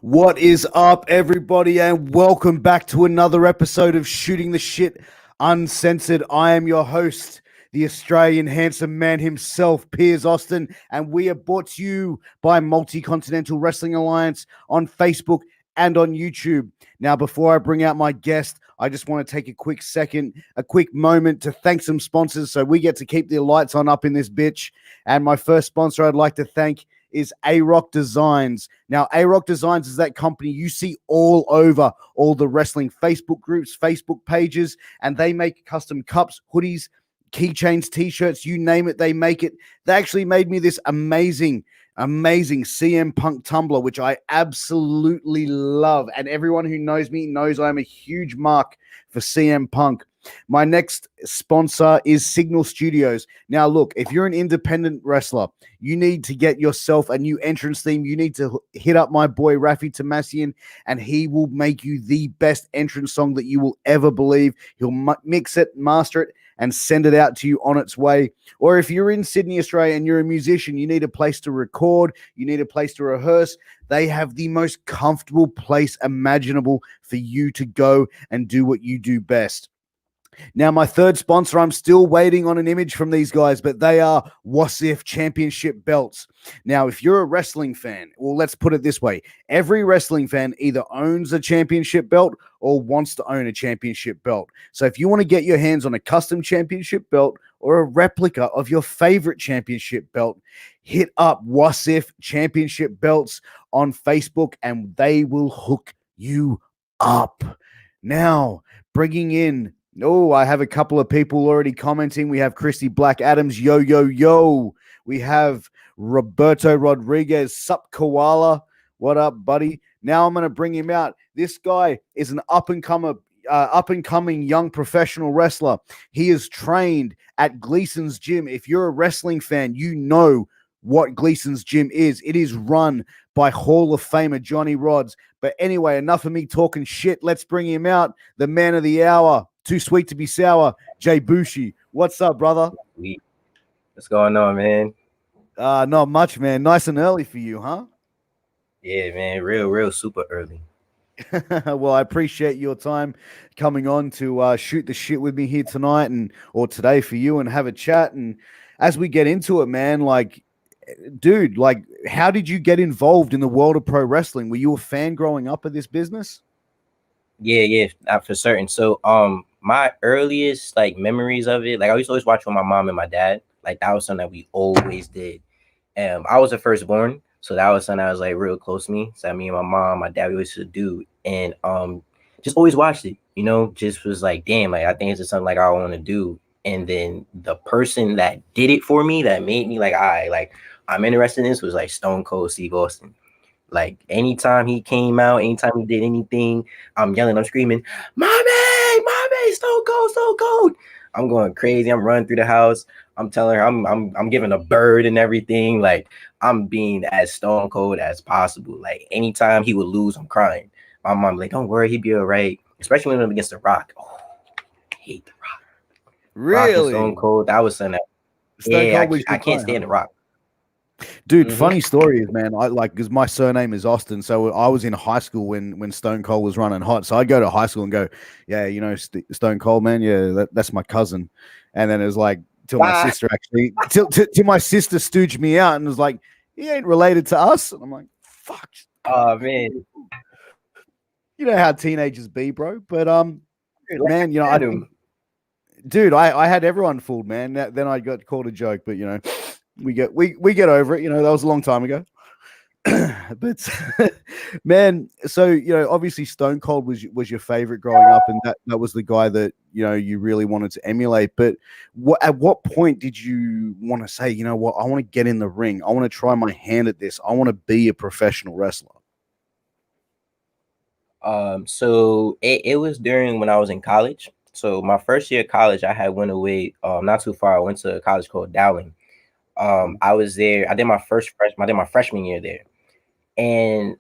What is up, everybody, and welcome back to another episode of Shooting the Shit Uncensored. I am your host, the Australian handsome man himself, Piers, and we are brought to you by Multi-Continental Wrestling Alliance on Facebook and on YouTube. Now, before I bring out my guest, I just want to take a quick moment to thank some sponsors so we get to keep the lights on up in this bitch. And my first sponsor I'd like to thank is A-Rock Designs. Now, A-Rock Designs is that company you see all over all the wrestling Facebook groups, Facebook pages, and they make custom cups, hoodies, keychains, t-shirts, you name it, they make it. They actually made me this amazing CM Punk tumbler, which I absolutely love. And everyone who knows me knows I'm a huge mark for CM Punk. My next sponsor is Signal Studios. Now, look, if you're an independent wrestler, you need to get yourself a new entrance theme. You need to hit up my boy Rafi Tomasian, and he will make you the best entrance song that you will ever believe. He'll mix it, master it, and send it out to you on its way. Or if you're in Sydney, Australia, and you're a musician, you need a place to record, you need a place to rehearse, they have the most comfortable place imaginable for you to go and do what you do best. Now, my third sponsor, I'm still waiting on an image from these guys, but they are Wasif Championship Belts. Now, if you're a wrestling fan, well, let's put it this way. Every wrestling fan either owns a championship belt or wants to own a championship belt. So if you want to get your hands on a custom championship belt or a replica of your favorite championship belt, hit up Wasif Championship Belts on Facebook and they will hook you up. Now, bringing in I have a couple of people already commenting. We have Christy Black Adams, yo. We have Roberto Rodriguez, sup koala. What up, buddy? Now I'm going to bring him out. This guy is an up-and-coming young professional wrestler. He is trained at Gleason's gym. If you're a wrestling fan, you know what Gleason's gym is. It is run by Hall of Famer Johnny Rodz. But anyway, enough of me talking shit. Let's bring him out. The man of the hour. Too sweet to be sour, Jay Bushii. What's up, brother? What's going on, man? Not much, man. Nice and early for you, huh? Yeah, man. Real super early. Well, I appreciate your time coming on to shoot the shit with me here tonight or today for you and have a chat. And as we get into it, man, dude, how did you get involved in the world of pro wrestling? Were you a fan growing up of this business? Yeah, for certain. So, my earliest memories of it, I used to always watch with my mom and my dad. That was something that we always did. I was the firstborn, so that was something that was real close to me. So me and my mom, my dad, we used to do, and just always watched it. Just was damn, I think it's just something I want to do. And then the person that did it for me, that made me I'm interested in this, was Stone Cold Steve Austin. Anytime he came out, anytime he did anything, I'm yelling, I'm screaming, mommy, Stone Cold. I'm going crazy. I'm running through the house. I'm telling her I'm giving a bird and everything. I'm being as Stone Cold as possible. Anytime he would lose, I'm crying. My mom don't worry, he'd be all right. Especially when I'm against The Rock. Oh, I hate The Rock. Really? Rock and Stone Cold. That was something. I can't stand The Rock. Dude, funny story is, man, because my surname is Austin, so I was in high school when Stone Cold was running hot. So I'd go to high school and go, yeah, Stone Cold, man, yeah, that's my cousin. And then it was till my sister actually, till my sister stooged me out and was like, he ain't related to us. And I'm like, fuck. Oh, man. You know how teenagers be, bro. But, man, I had everyone fooled, man. Then I got called a joke, but, we get over it. That was a long time ago. But man, so obviously Stone Cold was your favorite growing up, and that was the guy that you really wanted to emulate. But at what point did you want to say, I want to get in the ring, I want to try my hand at this, I want to be a professional wrestler? So it was during when I was in college. So my first year of college, I had went away not too far. I went to a college called Dowling. I was there. I did my freshman year there, and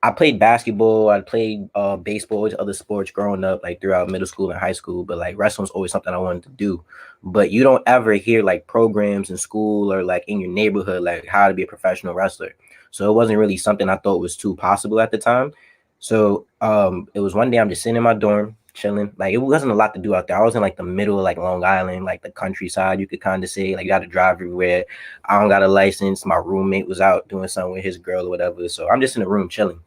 I played basketball. I played baseball, other sports growing up, like throughout middle school and high school. But like wrestling was always something I wanted to do. But you don't ever hear like programs in school or like in your neighborhood like how to be a professional wrestler. So it wasn't really something I thought was too possible at the time. So it was one day I'm just sitting in my dorm chilling. Like it wasn't a lot to do out there. I was in like the middle of like Long Island, like the countryside. You could kind of say like you got to drive everywhere. I don't got a license. My roommate was out doing something with his girl or whatever. So I'm just in the room chilling.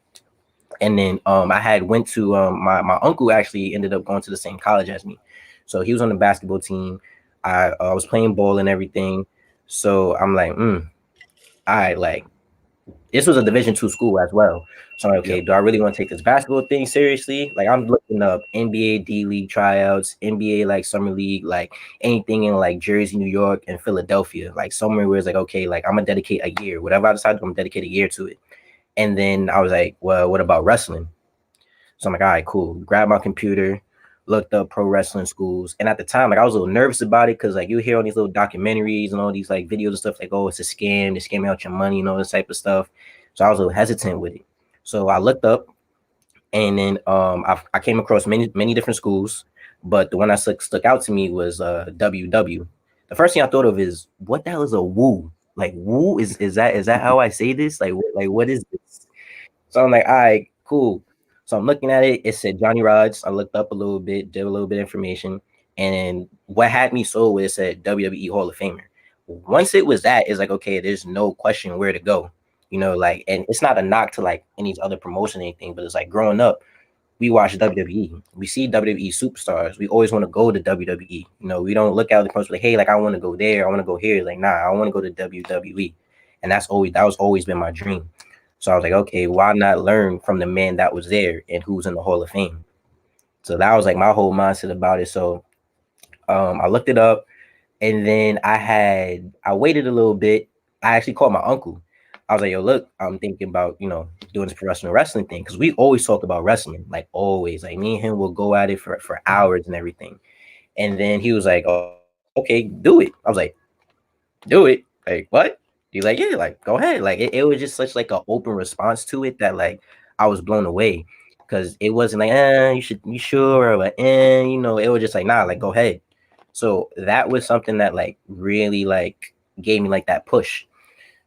And then I had went to my uncle actually ended up going to the same college as me, so he was on the basketball team. I was playing ball and everything, so I'm like, all right, like this was a Division II school as well. So I'm like, okay, Yep. do I really want to take this basketball thing seriously? Like I'm looking up NBA D League tryouts, NBA like summer league, like anything in like Jersey, New York, and Philadelphia, like somewhere where it's like, okay, like I'm gonna dedicate a year, whatever I decide, I'm gonna dedicate a year to it. And then I was like, well, what about wrestling? So I'm like, all right, cool. Grab my computer, looked up pro wrestling schools. And at the time, like I was a little nervous about it because like you hear all these little documentaries and all these like videos and stuff like, oh, it's a scam, they're scamming out your money and all this type of stuff. So I was a little hesitant with it. So I looked up and then I came across many different schools, but the one that stuck out to me was WW. The first thing I thought of is what the hell is a woo? Like woo is that how I say this? Like what is this? So I'm like, all right, cool. So I'm looking at it. It said Johnny Rodz. I looked up a little bit, did a little bit of information, and what had me sold was it said WWE Hall of Famer. Once it was that, it's like, okay, there's no question where to go. Like, and it's not a knock to like any other promotion or anything, but it's like growing up, we watch WWE. We see WWE superstars. We always want to go to WWE. We don't look at the promotion like, hey, like I want to go there, I want to go here. Like, nah, I want to go to WWE, and that was always been my dream. So I was like, okay, why not learn from the man that was there and who's in the Hall of Fame? So that was like my whole mindset about it. So I looked it up, and then I waited a little bit. I actually called my uncle. I was like, yo, look, I'm thinking about, doing this professional wrestling thing. Cause we always talk about wrestling, like always. Like me and him will go at it for hours and everything. And then he was like, oh, okay, do it. I was like, do it? Like, what? He's like, yeah, like, go ahead. Like, it was just such like an open response to it that like I was blown away. Cause it wasn't like, you sure? Or like, it was just like, nah, like, go ahead. So that was something that like really like gave me like that push.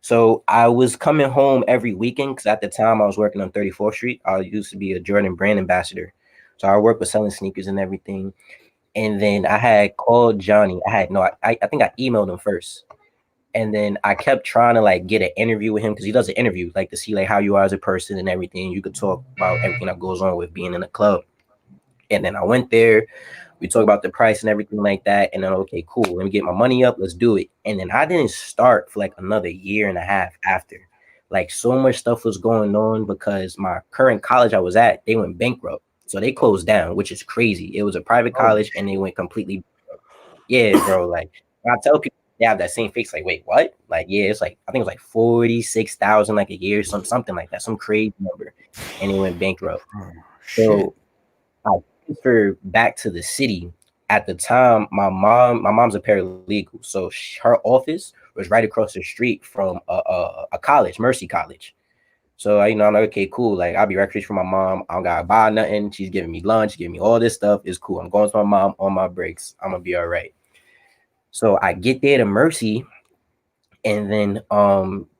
So I was coming home every weekend because at the time I was working on 34th Street. I used to be a Jordan brand ambassador. So I worked with selling sneakers and everything. And then I had called Johnny. I think I emailed him first. And then I kept trying to like get an interview with him because he does an interview like to see like how you are as a person and everything. You could talk about everything that goes on with being in a club. And then I went there. We talked about the price and everything like that. And then, okay, cool. Let me get my money up. Let's do it. And then I didn't start for like another year and a half after. Like so much stuff was going on because my current college I was at, they went bankrupt. So they closed down, which is crazy. It was a private college and they went completely bankrupt. Yeah, bro. Like I tell people they have that same face, like, wait, what? Like, yeah, it's like I think it was like 46,000 like a year, something like that, some crazy number. And they went bankrupt. Oh, shit. So I transferred back to the city. At the time, my mom's a paralegal, so her office was right across the street from a college, Mercy College. So I'm like, okay, cool. Like I'll be right for my mom. I don't gotta buy nothing. She's giving me lunch, giving me all this stuff. It's cool. I'm going to my mom on my breaks. I'm gonna be all right. So I get there to Mercy, and then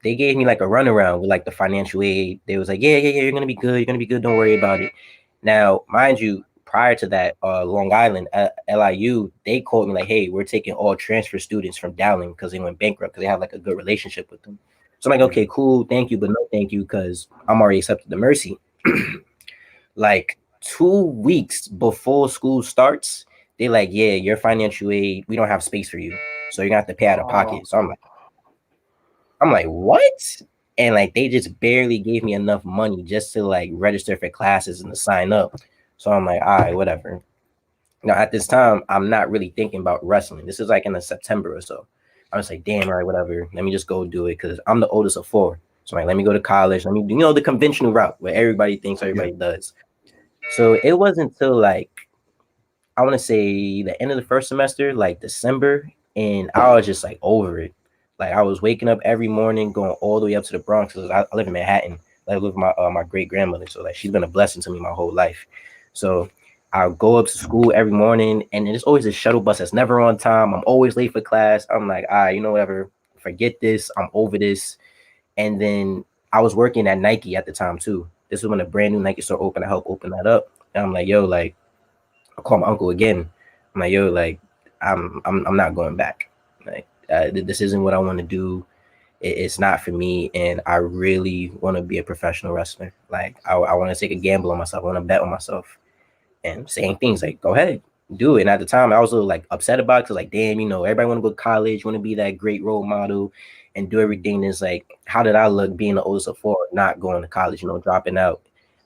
they gave me like a runaround with like the financial aid. They was like, yeah, you're gonna be good. You're gonna be good. Don't worry about it. Now, mind you, prior to that, Long Island, LIU, they called me like, hey, we're taking all transfer students from Dowling because they went bankrupt because they have like a good relationship with them. So I'm like, okay, cool, thank you, but no thank you because I'm already accepted the Mercy. Like 2 weeks before school starts, they like, yeah, your financial aid, we don't have space for you, so you're gonna have to pay out of pocket. So I'm like, what? And like they just barely gave me enough money just to like register for classes and to sign up. So I'm like, all right, whatever. Now at this time, I'm not really thinking about wrestling. This is like in the September or so. I was like, damn, all right, whatever. Let me just go do it because I'm the oldest of four. So I'm like, let me go to college. Let me do, the conventional route where everybody thinks everybody does. So it wasn't until like I want to say the end of the first semester, like December, and I was just like over it. Like I was waking up every morning, going all the way up to the Bronx because I live in Manhattan. I live with my great grandmother. So like she's been a blessing to me my whole life. So I'll go up to school every morning, and there's always a shuttle bus that's never on time. I'm always late for class. I'm like, whatever, forget this. I'm over this. And then I was working at Nike at the time too. This was when a brand new Nike store opened. I helped open that up. And I'm like, yo, like, I call my uncle again. I'm like, yo, like, I'm not going back. Like, this isn't what I want to do. It's not for me, and I really want to be a professional wrestler. Like, I want to take a gamble on myself. I want to bet on myself, and saying things like, "Go ahead, do it." And at the time, I was a little like upset about it because, like, damn, everybody want to go to college, want to be that great role model, and do everything. Is like, how did I look being the oldest of four, not going to college, dropping out?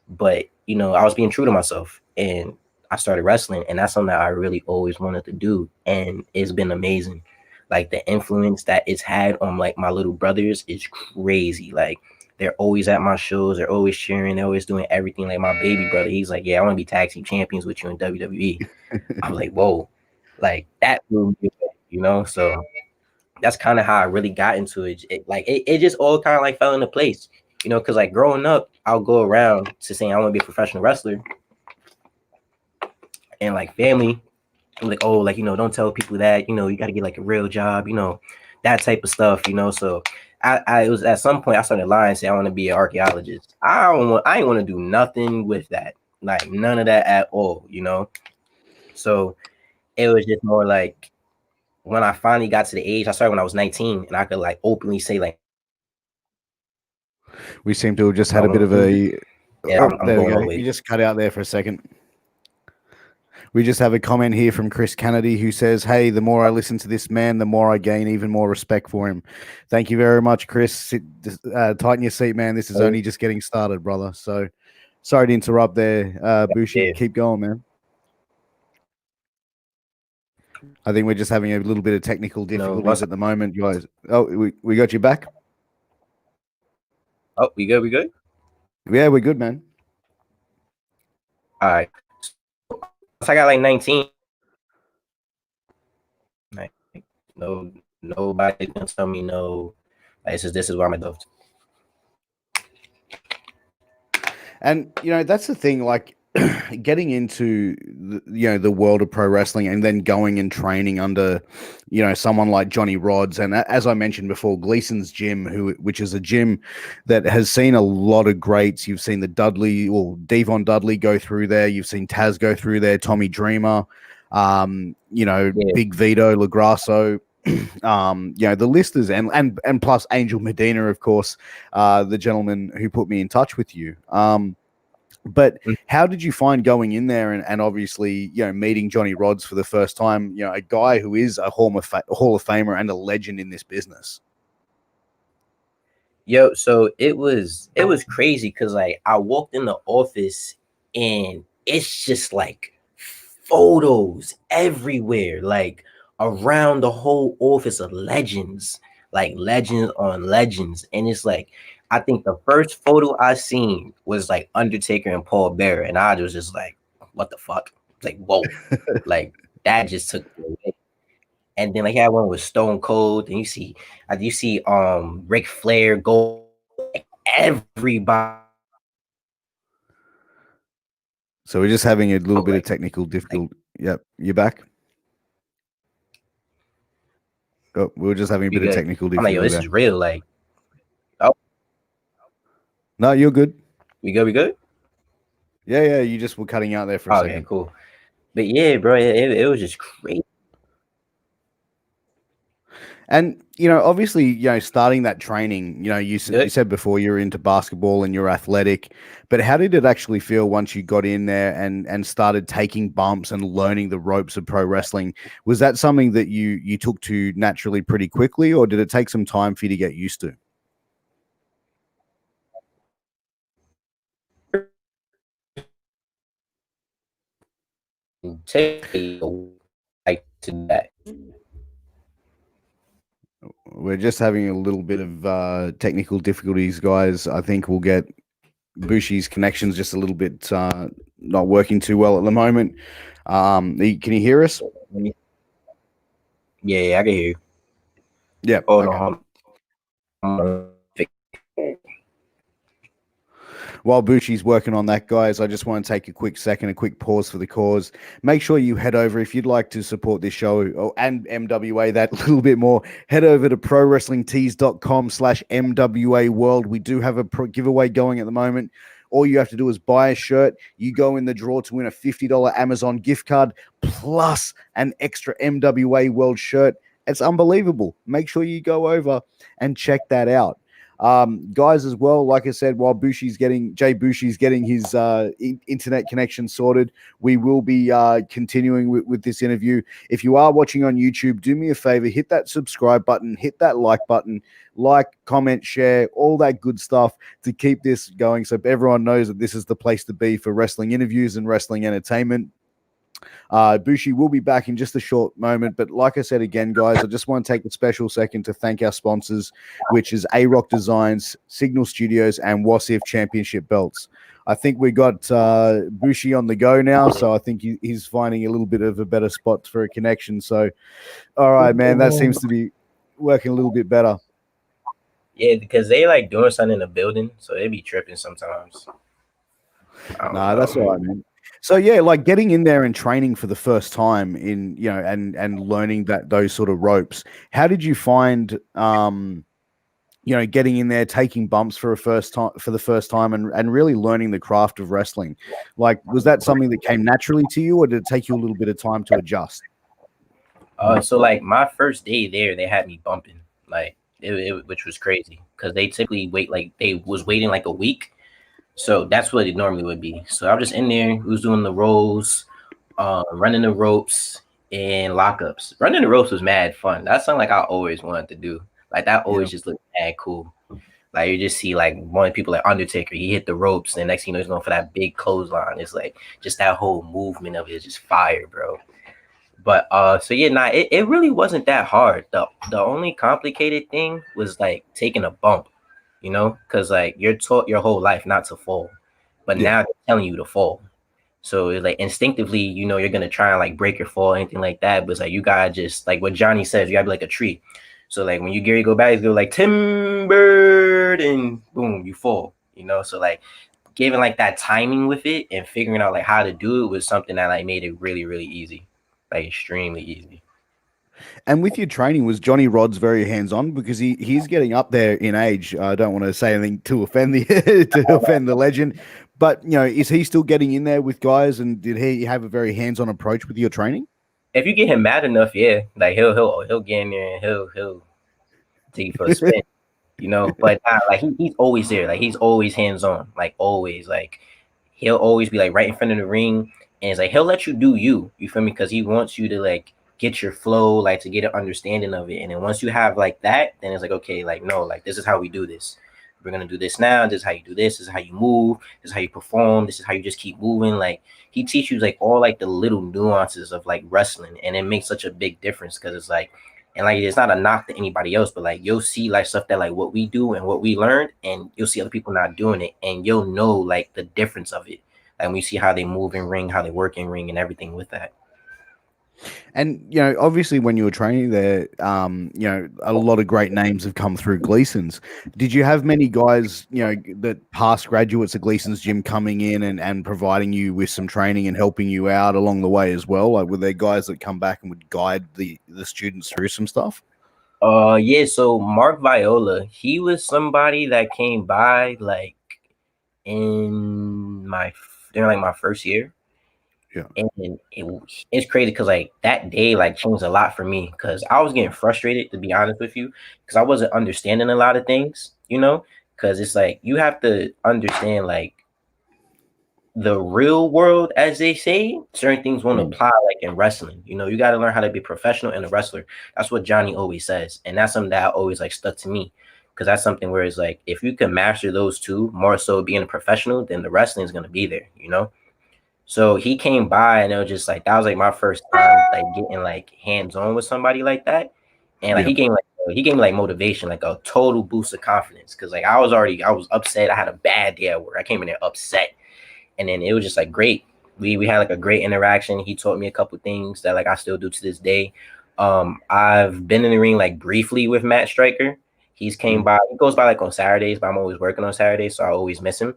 But I was being true to myself, and I started wrestling, and that's something that I really always wanted to do, and it's been amazing. Like the influence that it's had on like my little brothers is crazy. Like they're always at my shows, they're always cheering, they're always doing everything. Like my baby brother, he's like, "Yeah, I want to be tag team champions with you in WWE." I'm like, "Whoa!" Like that blew me away. So that's kind of how I really got into it. It just all kind of like fell into place, because like growing up, I'll go around to saying I want to be a professional wrestler, and like family, I'm like, oh, like don't tell people that, you got to get like a real job, that type of stuff. So I was at some point I started lying, saying I want to be an archaeologist. I ain't want to do nothing with that, like none of that at all. So it was just more like when I finally got to the age, I started when I was 19, and I could like openly say like We seem to have just had I a bit want of to do. a. Yeah, Oh, I'm there we going go. all the You way. just cut out there for a second. We just have a comment here from Chris Kennedy who says, "Hey, the more I listen to this man, the more I gain even more respect for him." Thank you very much, Chris. Tighten your seat, man. This is only just getting started, brother. So sorry to interrupt there, Bushii. Yeah. Keep going, man. I think we're just having a little bit of technical difficulties Once at the moment, guys. Oh, we got you back? oh, we good, we good. Yeah, we're good, man. All right. Once I got like 19, like no, nobody's gonna tell me no. Like, this is where I'm at. And that's the thing, like getting into the world of pro wrestling and then going and training under someone like Johnny Rodz, and as I mentioned before, Gleason's gym, which is a gym that has seen a lot of greats. You've seen the Devon Dudley go through there, you've seen Taz go through there, Tommy Dreamer, Big Vito LaGrasso. The list is and plus Angel Medina, of course, the gentleman who put me in touch with you. But how did you find going in there and obviously, meeting Johnny Rodz for the first time, a guy who is a Hall of Famer and a legend in this business? Yo, so it was crazy because like I walked in the office and it's just like photos everywhere, like around the whole office of legends, like legends on legends. And it's like I think the first photo I seen was like Undertaker and Paul Bearer, and I was just like, what the fuck? Like, whoa, like that just took me away. And then like I had one with Stone Cold, and you see Ric Flair go, like, everybody. So we're just having a little bit of Like, technical difficulty. Yep, you're back. Oh, we were just having a bit of good. technical I'm like, yo, difficulty this there. is real. Like, oh, No, you're good. we good, we good. Yeah, you just were cutting out there for a Okay, second. cool. But yeah, bro, it was just crazy. And obviously, starting that training, you said before you were into basketball and you're athletic, but how did it actually feel once you got in there and started taking bumps and learning the ropes of pro wrestling? Was that something that you took to naturally pretty quickly, or did it take some time for you to get used to? Take like to that. We're just having a little bit of technical difficulties, guys. I think we'll get Bushi's connection's just a little bit not working too well at the moment. Can you hear us? Yeah, I can hear you. Yeah. Hold Okay. on. While Bushi's working on that, guys, I just want to take a quick second, a quick pause for the cause. Make sure you head over if you'd like to support this show and MWA that little bit more. Head over to prowrestlingtees.com/MWA World. We do have a giveaway going at the moment. All you have to do is buy a shirt. You go in the draw to win a $50 Amazon gift card plus an extra MWA World shirt. It's unbelievable. Make sure you go over and check that out. Guys, as well, like I said, while Bushie's getting his internet connection sorted, we will be continuing with this interview. If you are watching on YouTube, do me a favor, hit that subscribe button, hit that like button, like, comment, share, all that good stuff to keep this going so everyone knows that this is the place to be for wrestling interviews and wrestling entertainment. Bushii will be back in just a short moment, but like I said again, guys, I just want to take a special second to thank our sponsors, which is A-Rock Designs, Signal Studios, and Wasif Championship Belts. I think we got Bushii on the go now, so I think he's finding a little bit of a better spot for a connection. So, all right, man, that seems to be working a little bit better. Yeah, because they like doing something in the building, so they be tripping sometimes. Nah, that's all right, man. So yeah, like getting in there and training for the first time in, you know, and learning those sort of ropes. How did you find, you know, getting in there, taking bumps for the first time, and really learning the craft of wrestling? Like, was that something that came naturally to you, or did it take you a little bit of time to adjust? So like my first day there, they had me bumping, like which was crazy because they typically they was waiting like a week. So that's what it normally would be. So I was just in there, we was doing the rolls, running the ropes and lockups. Running the ropes was mad fun. That's something like I always wanted to do. Like that always just looked mad cool. Like you just see like one of the people like Undertaker, he hit the ropes, and next thing you know he's going for that big clothesline. It's like just that whole movement of it is just fire, bro. But so yeah, nah, it really wasn't that hard. The only complicated thing was like taking a bump. You know, because like you're taught your whole life not to fall, but now they're telling you to fall. So it's like instinctively, you know, you're gonna try and like break your fall, anything like that. But it's like you gotta just like what Johnny says, you gotta be like a tree. So like when you Gary go back, you go like timbered and boom, you fall. You know, so like giving like that timing with it and figuring out like how to do it was something that like made it really, really easy, like extremely easy. And with your training, was Johnny Rodz very hands-on? Because he's getting up there in age. I don't want to say anything to offend the legend, but you know, is he still getting in there with guys? And did he have a very hands-on approach with your training? If you get him mad enough, yeah, like he'll get in there and he'll take you for a spin, you know. But like he's always there, like he's always hands-on, like always, like he'll always be like right in front of the ring, and it's like he'll let you do you feel me? Because he wants you to like get your flow, like to get an understanding of it. And then once you have like that, then it's like, okay, like no, like this is how we do this. We're gonna do this now. This is how you do this. This is how you move. This is how you perform. This is how you just keep moving. Like he teaches you like all like the little nuances of like wrestling, and it makes such a big difference because it's like, and like it's not a knock to anybody else, but like you'll see like stuff that like what we do and what we learned, and you'll see other people not doing it, and you'll know like the difference of it. Like when you see how they move in ring, how they work in ring, and everything with that. And, you know, obviously when you were training there, you know, a lot of great names have come through Gleason's. Did you have many guys, you know, that past graduates of Gleason's gym coming in and providing you with some training and helping you out along the way as well? Like, were there guys that come back and would guide the students through some stuff? Yeah, so Mark Viola, he was somebody that came by like during like my first year. Yeah. And it's crazy because like that day like changed a lot for me because I was getting frustrated, to be honest with you, because I wasn't understanding a lot of things, you know, because it's like you have to understand like the real world, as they say. Certain things won't apply like in wrestling. You know, you got to learn how to be professional and a wrestler. That's what Johnny always says, and that's something that always like stuck to me because that's something where it's like if you can master those two, more so being a professional, then the wrestling is gonna be there, you know. So he came by and it was just like that was like my first time like getting like hands on with somebody like that, and like he gave me like motivation, like a total boost of confidence because like I was upset. I had a bad day at work. I came in there upset, and then it was just like great. We had like a great interaction. He taught me a couple things that like I still do to this day. I've been in the ring like briefly with Matt Stryker. He's came by. He goes by like on Saturdays, but I'm always working on Saturdays, so I always miss him.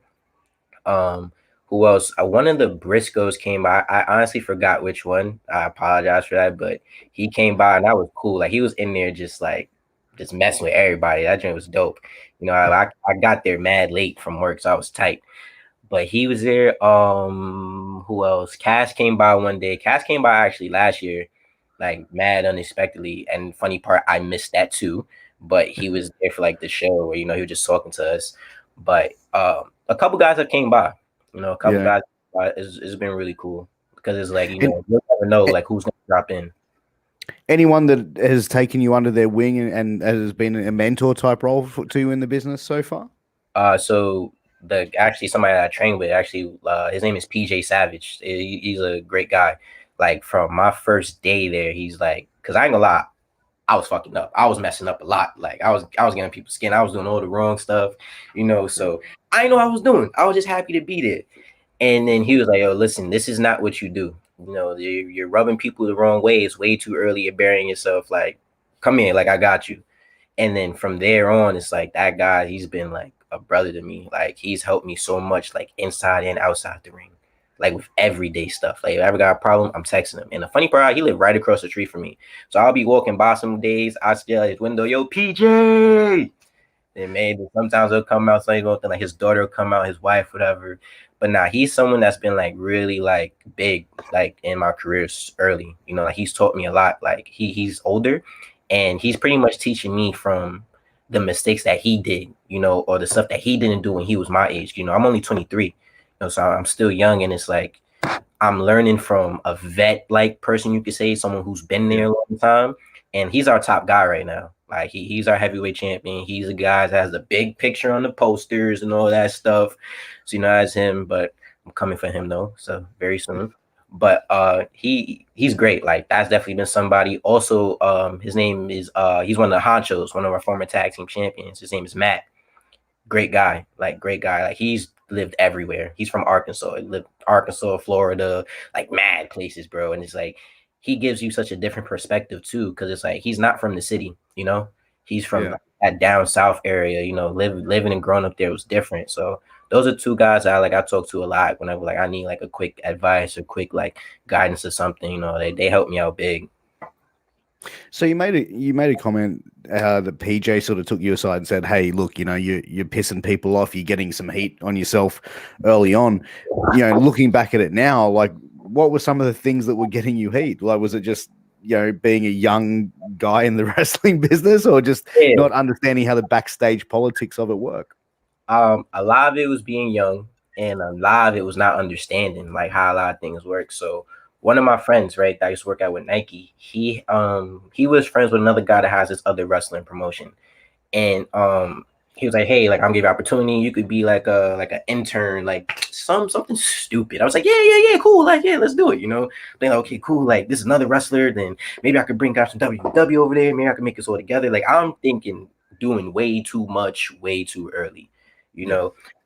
Who else? One of the Briscoes came by. I honestly forgot which one. I apologize for that, but he came by and that was cool. Like he was in there just messing with everybody. That joint was dope. I got there mad late from work, so I was tight. But he was there. Who else? Cass came by one day. Cass came by actually last year, like mad unexpectedly. And funny part, I missed that too. But he was there for like the show where he was just talking to us. But a couple guys have came by. A couple Yeah. guys. It's been really cool because it's like And you'll never know like who's gonna drop in. anyone that has taken you under their wing and has been a mentor type role to you in the business so far? So actually somebody that I trained with his name is PJ Savage. He's a great guy. Like from my first day there, he's like, because I ain't gonna lie, I was fucking up. I was messing up a lot. Like I was getting people's skin. I was doing all the wrong stuff, So I didn't know what I was doing. I was just happy to be there. And then he was like, "Yo, listen, this is not what you do. You're rubbing people the wrong way. It's way too early. You're burying yourself. Like, come here. Like I got you." And then from there on, it's like that guy, he's been like a brother to me. Like he's helped me so much, like inside and outside the ring, like with everyday stuff. Like if I ever got a problem, I'm texting him. And the funny part, he lived right across the street from me. So I'll be walking by some days, I still at his window, yo, PJ. And maybe sometimes he'll come out, like his daughter will come out, his wife, whatever. But nah, he's someone that's been like really like big, like in my career early. Like he's taught me a lot. Like he's older, and he's pretty much teaching me from the mistakes that he did, or the stuff that he didn't do when he was my age. I'm only 23, so I'm still young, and it's like I'm learning from a vet like person, you could say, someone who's been there a long time, and he's our top guy right now. Like he's our heavyweight champion. He's a guy that has a big picture on the posters and all that stuff. So that's him, but I'm coming for him though, so very soon. But he's great. Like that's definitely been somebody. Also, his name is he's one of the honchos, one of our former tag team champions. His name is Matt. Great guy. Like he's lived everywhere. He's from Arkansas. He lived Arkansas, Florida, like mad places, bro. And it's like he gives you such a different perspective too, because it's like he's not from the city, he's from that down south area, living and growing up there was different. So those are two guys I talk to a lot whenever like I need like a quick advice or quick like guidance or something. They help me out big. So you made a comment that PJ sort of took you aside and said, "Hey, look, you're pissing people off. You're getting some heat on yourself early on. Looking back at it now, like what were some of the things that were getting you heat? Like was it just being a young guy in the wrestling business, or just not understanding how the backstage politics of it work?" A lot of it was being young, and a lot of it was not understanding like how a lot of things work. So one of my friends, right, that I used to work out with Nike, he was friends with another guy that has this other wrestling promotion. And he was like, "Hey, like I'm giving you opportunity. You could be like an intern, like something stupid." I was like, yeah, cool, like yeah, let's do it. Then okay, cool, like this is another wrestler. Then maybe I could bring out some WW over there. Maybe I could make this all together. Like I'm thinking doing way too much, way too early.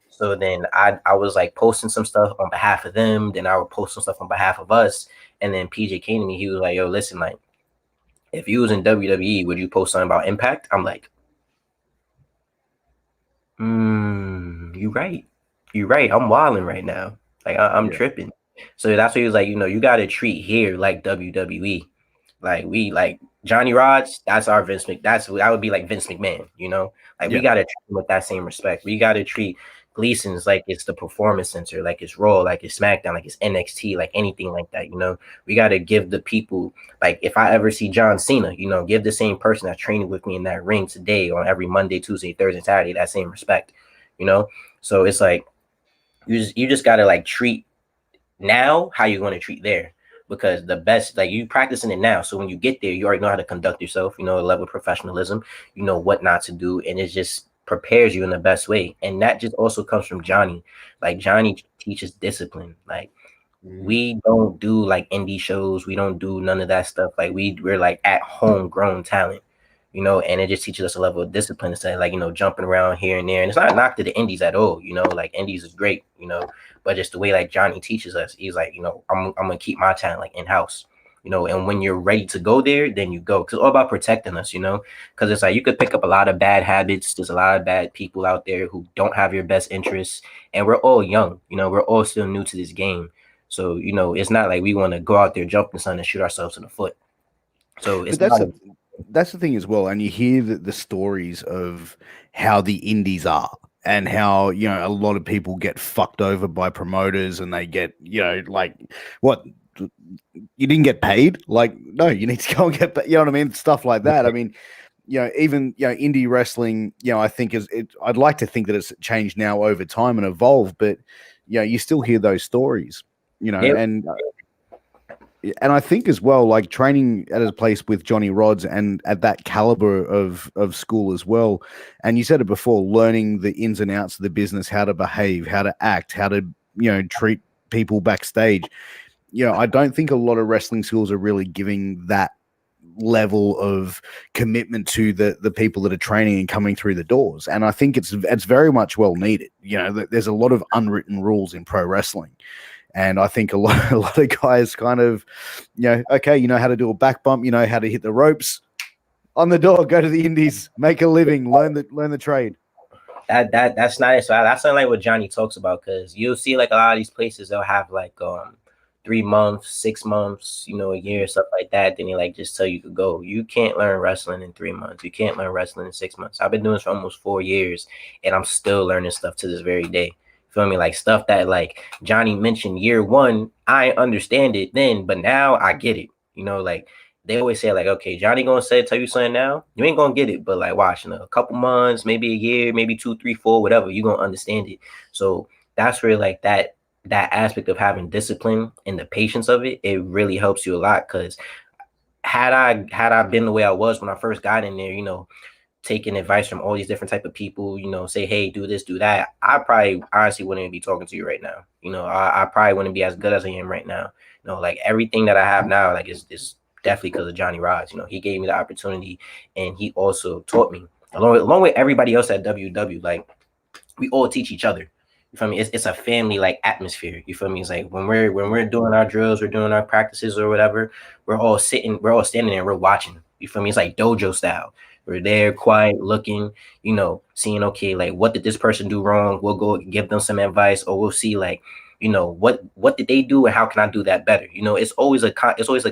So then I was like posting some stuff on behalf of them. Then I would post some stuff on behalf of us. And then PJ came to me. He was like, "Yo, listen, like if you was in WWE, would you post something about Impact?" I'm like, you're right. I'm wilding right now. Like I'm tripping. So that's what he was like, you got to treat here like WWE. Like we like Johnny Rodz, that's our Vince McMahon. That would be like Vince McMahon, we got to treat him with that same respect. We got to treat Gleason's like it's the performance center, like it's Raw, like it's SmackDown, like it's NXT, like anything like that. We got to give the people, like if I ever see John Cena, give the same person that's training with me in that ring today on every Monday, Tuesday, Thursday, Saturday, that same respect, So it's like you just got to like treat now how you're going to treat there, because the best, like you practicing it now, so when you get there you already know how to conduct yourself, a level of professionalism, what not to do, and it just prepares you in the best way. And that just also comes from Johnny. Like Johnny teaches discipline. Like we don't do like indie shows, we don't do none of that stuff. Like we're like at home grown talent, and it just teaches us a level of discipline instead of like, jumping around here and there. And it's not a knock to the indies at all, like indies is great, but just the way like Johnny teaches us, he's like, I'm gonna keep my talent like in-house, and when you're ready to go there, then you go. Because it's all about protecting us, because it's like you could pick up a lot of bad habits. There's a lot of bad people out there who don't have your best interests, and we're all young, we're all still new to this game. So, it's not like we want to go out there, jump in the sun, and shoot ourselves in the foot. So it's But not. that's the thing as well. And you hear the stories of how the indies are and how, a lot of people get fucked over by promoters and they get, like, what? You didn't get paid? Like, no, you need to go and get paid. You know what I mean? Stuff like that. I mean, even, indie wrestling, I think I'd like to think that it's changed now over time and evolved, but, you still hear those stories, Yeah. and I think as well, like training at a place with Johnny Rodz and at that caliber of school as well. And you said it before, learning the ins and outs of the business, how to behave, how to act, how to, treat people backstage. I don't think a lot of wrestling schools are really giving that level of commitment to the people that are training and coming through the doors. And I think it's very much well needed. There's a lot of unwritten rules in pro wrestling. And I think a lot of guys kind of, okay, you know how to do a back bump, you know how to hit the ropes, on the door, go to the indies, make a living, learn the trade. That's nice. So that's not like what Johnny talks about, because you'll see like a lot of these places, they'll have like 3 months, 6 months, a year, stuff like that. Then they like just tell you to go. You can't learn wrestling in 3 months. You can't learn wrestling in 6 months. I've been doing this for almost 4 years, and I'm still learning stuff to this very day. Feel me? Like stuff that like Johnny mentioned year one, I understand it then, but now I get it. Like they always say, like, okay, Johnny gonna tell you something now, you ain't gonna get it, but like watch, a couple months, maybe a year, maybe 2, 3, 4, whatever, you gonna understand it. So that's where like that aspect of having discipline and the patience of it really helps you a lot. Because had I been the way I was when I first got in there, taking advice from all these different type of people, say, hey, do this, do that, I probably honestly wouldn't be talking to you right now. I probably wouldn't be as good as I am right now. Like everything that I have now, like is definitely because of Johnny Rodz. He gave me the opportunity, and he also taught me along with everybody else at WW. Like we all teach each other. You feel me? It's a family like atmosphere. You feel me? It's like when we're doing our drills, we're doing our practices or whatever, we're all standing there, we're watching. You feel me? It's like dojo style. We're there, quiet, looking, seeing, okay, like what did this person do wrong? We'll go give them some advice, or we'll see like, what did they do and how can I do that better? It's always like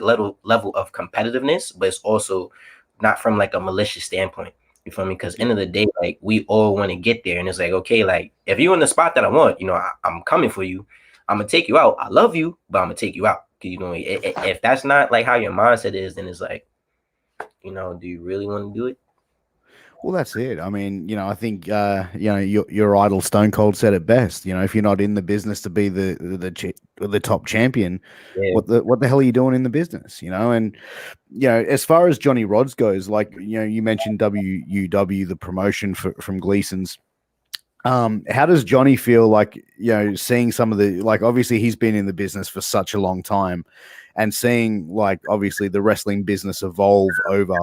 level of competitiveness, but it's also not from like a malicious standpoint. You feel me? Because end of the day, like we all want to get there, and it's like, okay, like if you're in the spot that I want, I'm coming for you. I'm gonna take you out. I love you, but I'm gonna take you out. If that's not like how your mindset is, then it's like, do you really want to do it? Well, that's it. I mean, I think your idol Stone Cold said it best. If you're not in the business to be the top champion, Yeah. what the hell are you doing in the business? And as far as Johnny Rodz goes, like you mentioned WUW, the promotion from Gleason's. How does Johnny feel like seeing some of the, like, obviously he's been in the business for such a long time, and seeing like obviously the wrestling business evolve over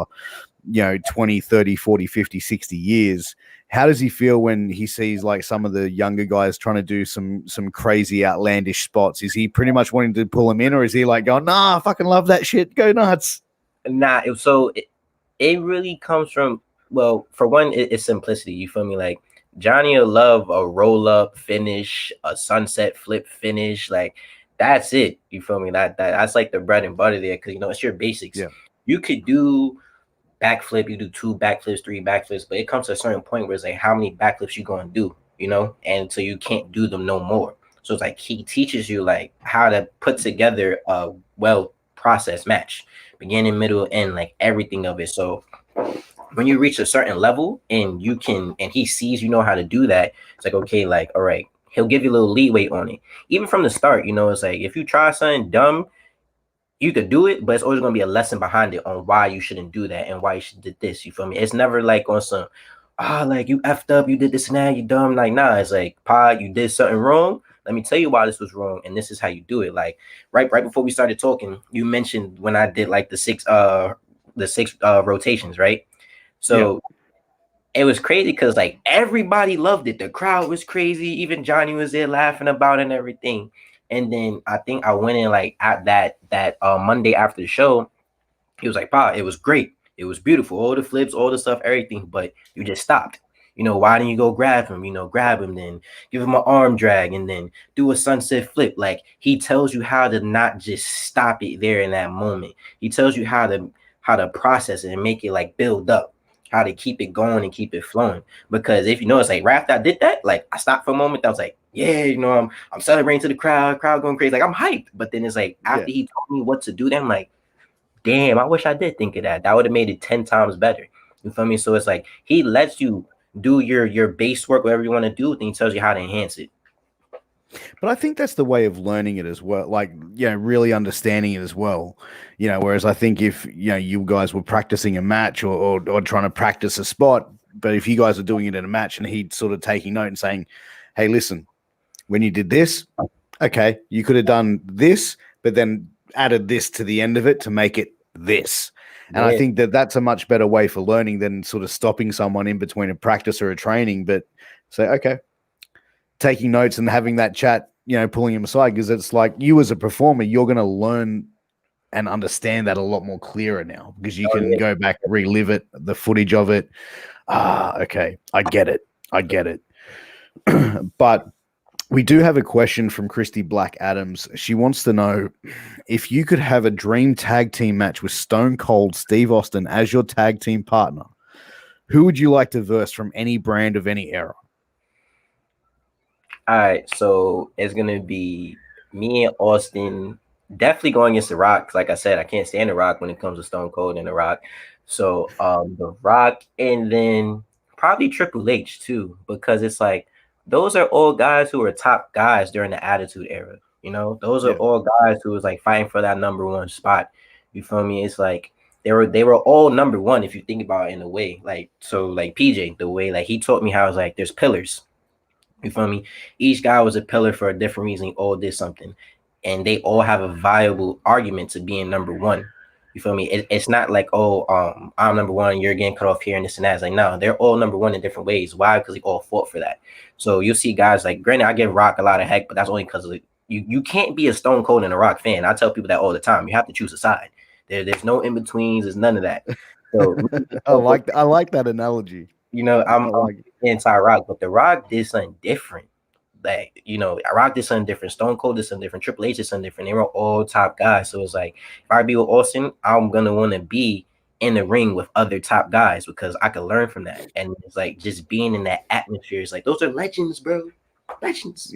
20, 30, 40, 50, 60 years. How does he feel when he sees like some of the younger guys trying to do some crazy outlandish spots? Is he pretty much wanting to pull them in, or is he like going, nah, I fucking love that shit, go nuts? Nah, it really comes from, well, for one, it's simplicity. You feel me? Like Johnny will love a roll up finish, a sunset flip finish. Like that's it. You feel me? That's like the bread and butter there, because it's your basics. Yeah. You could do backflip, you do 2 backflips, 3 backflips, but it comes to a certain point where it's like how many backflips you gonna do, and so you can't do them no more. So it's like he teaches you like how to put together a well processed match, beginning, middle, end, like everything of it. So when you reach a certain level and he sees how to do that, it's like, okay, like, all right, he'll give you a little leeway on it. Even from the start, it's like if you try something dumb, you could do it, but it's always going to be a lesson behind it on why you shouldn't do that and why you should do this. You feel me? It's never like on some, like you effed up, you did this and that, you dumb. Like, nah, it's like, Pod, you did something wrong. Let me tell you why this was wrong, and this is how you do it. Like, right before we started talking, you mentioned when I did like the six rotations, right? So it was crazy because like everybody loved it. The crowd was crazy. Even Johnny was there laughing about it and everything. And then I think I went in like at that Monday after the show. He was like, "Pa, it was great. It was beautiful. All the flips, all the stuff, everything. But you just stopped. Why didn't you go grab him? Grab him, then give him an arm drag, and then do a sunset flip. Like he tells you how to not just stop it there in that moment. He tells you how to process it and make it like build up, how to keep it going and keep it flowing. Because if you notice, like right after I did that, like I stopped for a moment. I was like, yeah, I'm celebrating to the crowd going crazy. Like I'm hyped. But then it's like after he told me what to do, then I'm like, damn, I wish I did think of that. That would have made it 10 times better. You feel me? So it's like he lets you do your base work, whatever you want to do, then he tells you how to enhance it. But I think that's the way of learning it as well, like, really understanding it as well. Whereas I think if, you guys were practicing a match or trying to practice a spot, but if you guys are doing it in a match and he'd sort of taking note and saying, hey, listen, when you did this, okay, you could have done this, but then added this to the end of it to make it this. And I think that that's a much better way for learning than sort of stopping someone in between a practice or a training, but say, okay, taking notes and having that chat, pulling him aside, because it's like you as a performer, you're going to learn and understand that a lot more clearer now because you can go back, relive it, the footage of it. Okay, I get it. But we do have a question from Christy Black Adams. She wants to know if you could have a dream tag team match with Stone Cold Steve Austin as your tag team partner, who would you like to verse from any brand of any era? All right, so it's gonna be me and Austin definitely going against The Rock. 'Cause like I said, I can't stand The Rock when it comes to Stone Cold and The Rock. So The Rock, and then probably Triple H too, because it's like those are all guys who were top guys during the Attitude Era. Those are all guys who was like fighting for that number one spot. You feel me? It's like they were all number one if you think about it in a way. Like so, like PJ, the way like he taught me how it's like there's pillars. You feel me? Each guy was a pillar for a different reason. They all did something, and they all have a viable argument to being number one. You feel me? It's not like, oh, I'm number one, you're getting cut off here and this and that. It's like, no, they're all number one in different ways. Why? Because they all fought for that. So you'll see guys like, granted, I give Rock a lot of heck, but that's only because you can't be a Stone Cold and a Rock fan. I tell people that all the time. You have to choose a side. There's no in betweens. There's none of that. So I like that analogy. I'm anti-Rock, but The Rock did something different. Like, Rock did something different. Stone Cold did something different. Triple H did something different. They were all top guys. So it's like, if I be with Austin, I'm going to want to be in the ring with other top guys because I could learn from that. And it's like just being in that atmosphere. It's like, those are legends, bro. Legends.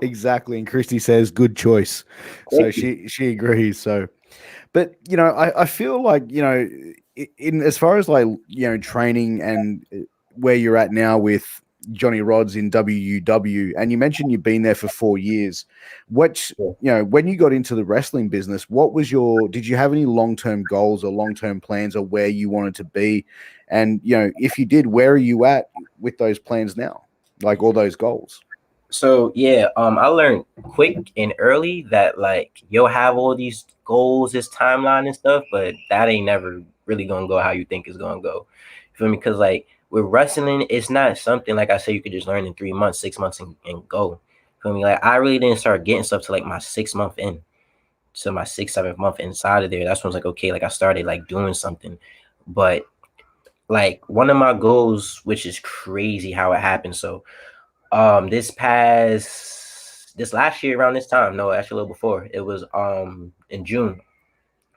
Exactly. And Christy says, good choice. So she agrees. So, but, I feel like, in as far as like, training and where you're at now with Johnny Rodz in WUW, and you mentioned you've been there for 4 years. Which, when you got into the wrestling business, did you have any long-term goals or long-term plans or where you wanted to be? And, if you did, where are you at with those plans now? Like all those goals? So I learned quick and early that like you'll have all these goals, this timeline and stuff, but that ain't never really gonna go how you think it's gonna go. You feel me? Because like with wrestling, it's not something like I say you could just learn in 3 months, 6 months and go. You feel me? Like I really didn't start getting stuff to like my 6th month in. So my 6th, 7th month inside of there. That's when I was like, okay, like I started like doing something. But like one of my goals, which is crazy how it happened. So this last year around this time, no, actually a little before, it was in June,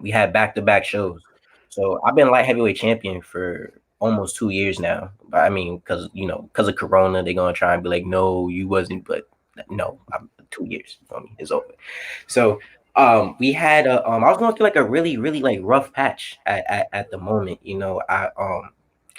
we had back-to-back shows. So I've been light heavyweight champion for almost 2 years now. But I mean, because of Corona, they're gonna try and be like, no, you wasn't, but no, I'm 2 years. It's over. So we had I was going through like a really, really like rough patch at the moment.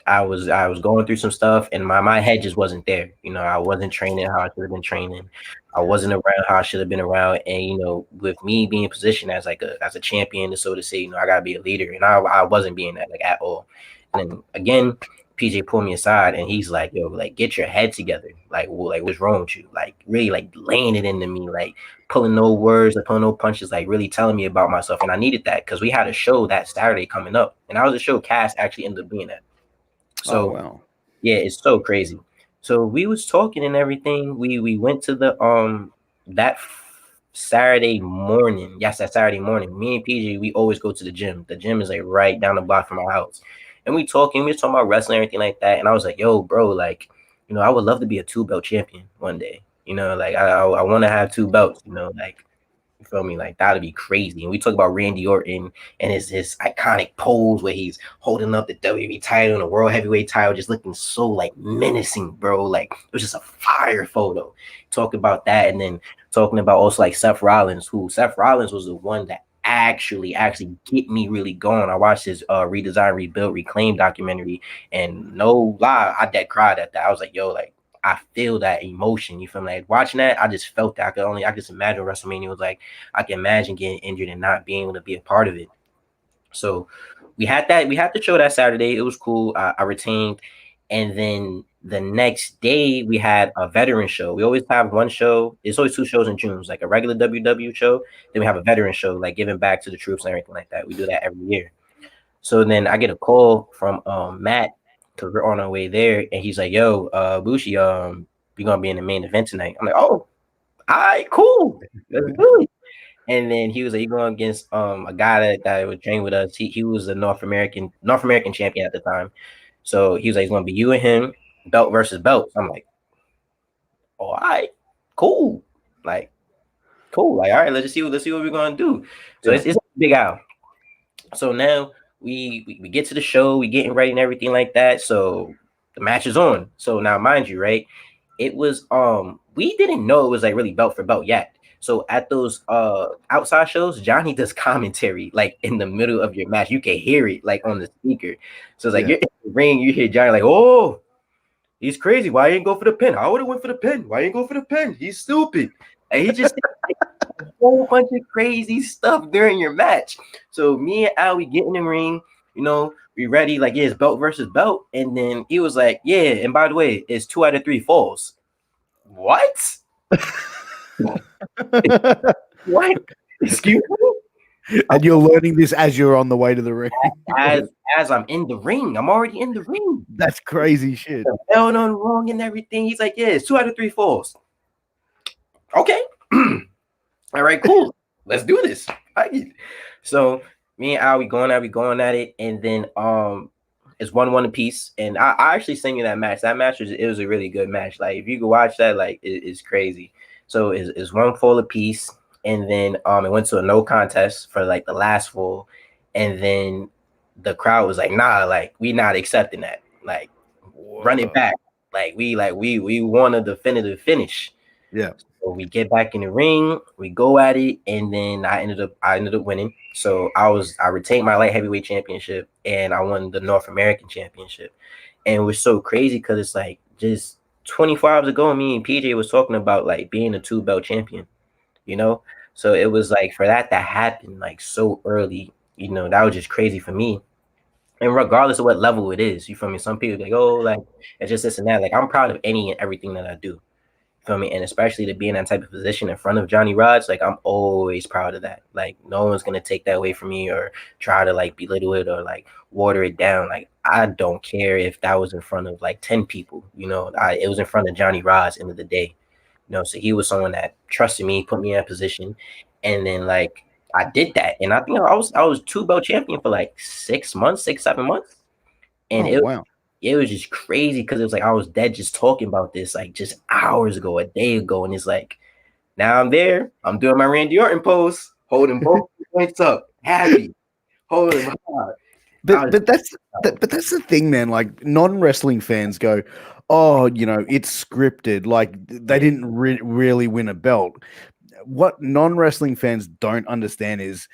I was going through some stuff and my head just wasn't there. I wasn't training how I should have been training. I wasn't around how I should have been around. And, with me being positioned as like as a champion, so to say, I gotta be a leader. And I wasn't being that like at all. And then again, PJ pulled me aside and he's like, yo, like get your head together. Like, well, like what's wrong with you? Like really like laying it into me, like pulling no words, like pulling no punches, like really telling me about myself. And I needed that because we had a show that Saturday coming up. And that was a show Cass actually ended up being at. So wow. Yeah, it's so crazy. So we was talking and everything. We went to the that Saturday morning. Yes, that Saturday morning. Me and PJ, we always go to the gym. The gym is like right down the block from our house. And we were talking about wrestling and everything like that. And I was like, yo, bro, like, I would love to be a 2-belt champion one day. Like I want to have 2 belts, like you feel me? Like that'd be crazy. And we talk about Randy Orton and his iconic pose where he's holding up the WWE title and the World Heavyweight title, just looking so like menacing, bro. Like it was just a fire photo. Talk about that, and then talking about also like Seth Rollins, who Seth Rollins was the one that actually get me really going. I watched his Redesign, Rebuild, Reclaim documentary, and no lie, I dead cried at that. I was like, yo, like I feel that emotion. You feel me? Like watching that, I just felt that. I just imagine WrestleMania was like, I can imagine getting injured and not being able to be a part of it. So we had the show that Saturday. It was cool. I retained. And then the next day we had a veteran show. We always have one show. It's always 2 shows in June. It's like a regular WW show. Then we have a veteran show, like giving back to the troops and everything like that. We do that every year. So then I get a call from Matt, because we're on our way there, and he's like, yo, Bushii, you're gonna be in the main event tonight. I'm like, oh, all right, cool, let's do it. And then he was like, you're going against a guy that would train with us. He was a North American champion at the time. So he was like, it's gonna be you and him, belt versus belt. I'm like, oh, all right, cool. Like, all right, let's see what we're gonna do. So it's a big out. So now we get to the show, we getting ready and everything like that. So the match is on. So now, mind you, right? It was we didn't know it was like really belt for belt yet. So at those outside shows, Johnny does commentary like in the middle of your match. You can hear it like on the speaker. So it's like you're in the ring, you hear Johnny like, oh, he's crazy. Why you ain't go for the pin? I would have went for the pin. Why you ain't go for the pin? He's stupid. And he just a whole bunch of crazy stuff during your match. So me and Al, we get in the ring, we ready, like, yeah, it's belt versus belt. And then he was like, yeah, and by the way, it's 2 out of 3 falls. What? What? Excuse me? And you're learning this as you're on the way to the ring. As I'm in the ring. I'm already in the ring. That's crazy shit. Belt on wrong and everything. He's like, yeah, it's 2 out of 3 falls. Okay. All right, cool. Let's do this. So me and Al, we going at it, and then it's 1-1 apiece. And I actually sent you that match. That match was a really good match. Like if you could watch that, like it's crazy. So it's 1 fall apiece, and then it went to a no contest for like the last fall, and then the crowd was like, nah, like we not accepting that. Like run it back. Like we want a definitive finish. Yeah. So we get back in the ring, we go at it, and then I ended up winning. So I retained my light heavyweight championship, and I won the North American championship. And it was so crazy because it's like just 24 hours ago, me and PJ was talking about like being a 2-belt champion, So it was like for that to happen like so early, that was just crazy for me. And regardless of what level it is, you feel me? Some people like, oh, like it's just this and that. Like I'm proud of any and everything that I do. Feel me? And especially to be in that type of position in front of Johnny Rodz, like I'm always proud of that. Like no one's gonna take that away from me or try to like belittle it or like water it down. Like I don't care if that was in front of like 10 people. It was in front of Johnny Rodz end of the day. So he was someone that trusted me, put me in a position, and then like I did that, and I think I was 2-belt champion for like 6 months, 7 months, and wow. It was just crazy because it was like I was dead just talking about this like just hours ago, a day ago, and it's like now I'm there. I'm doing my Randy Orton pose, holding both points up, happy, holding hard. But that's the thing, man. Like non-wrestling fans go, oh, it's scripted. Like they didn't really win a belt. What non-wrestling fans don't understand is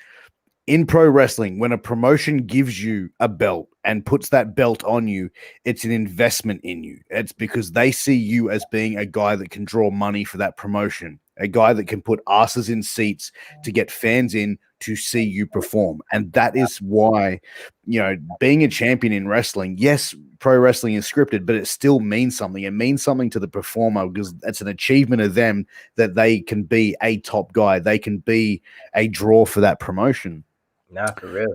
in pro wrestling, when a promotion gives you a belt and puts that belt on you, it's an investment in you. It's because they see you as being a guy that can draw money for that promotion, a guy that can put asses in seats to get fans in to see you perform. And that is why, being a champion in wrestling, yes, pro wrestling is scripted, but it still means something. It means something to the performer because it's an achievement of them that they can be a top guy. They can be a draw for that promotion. Nah, for real.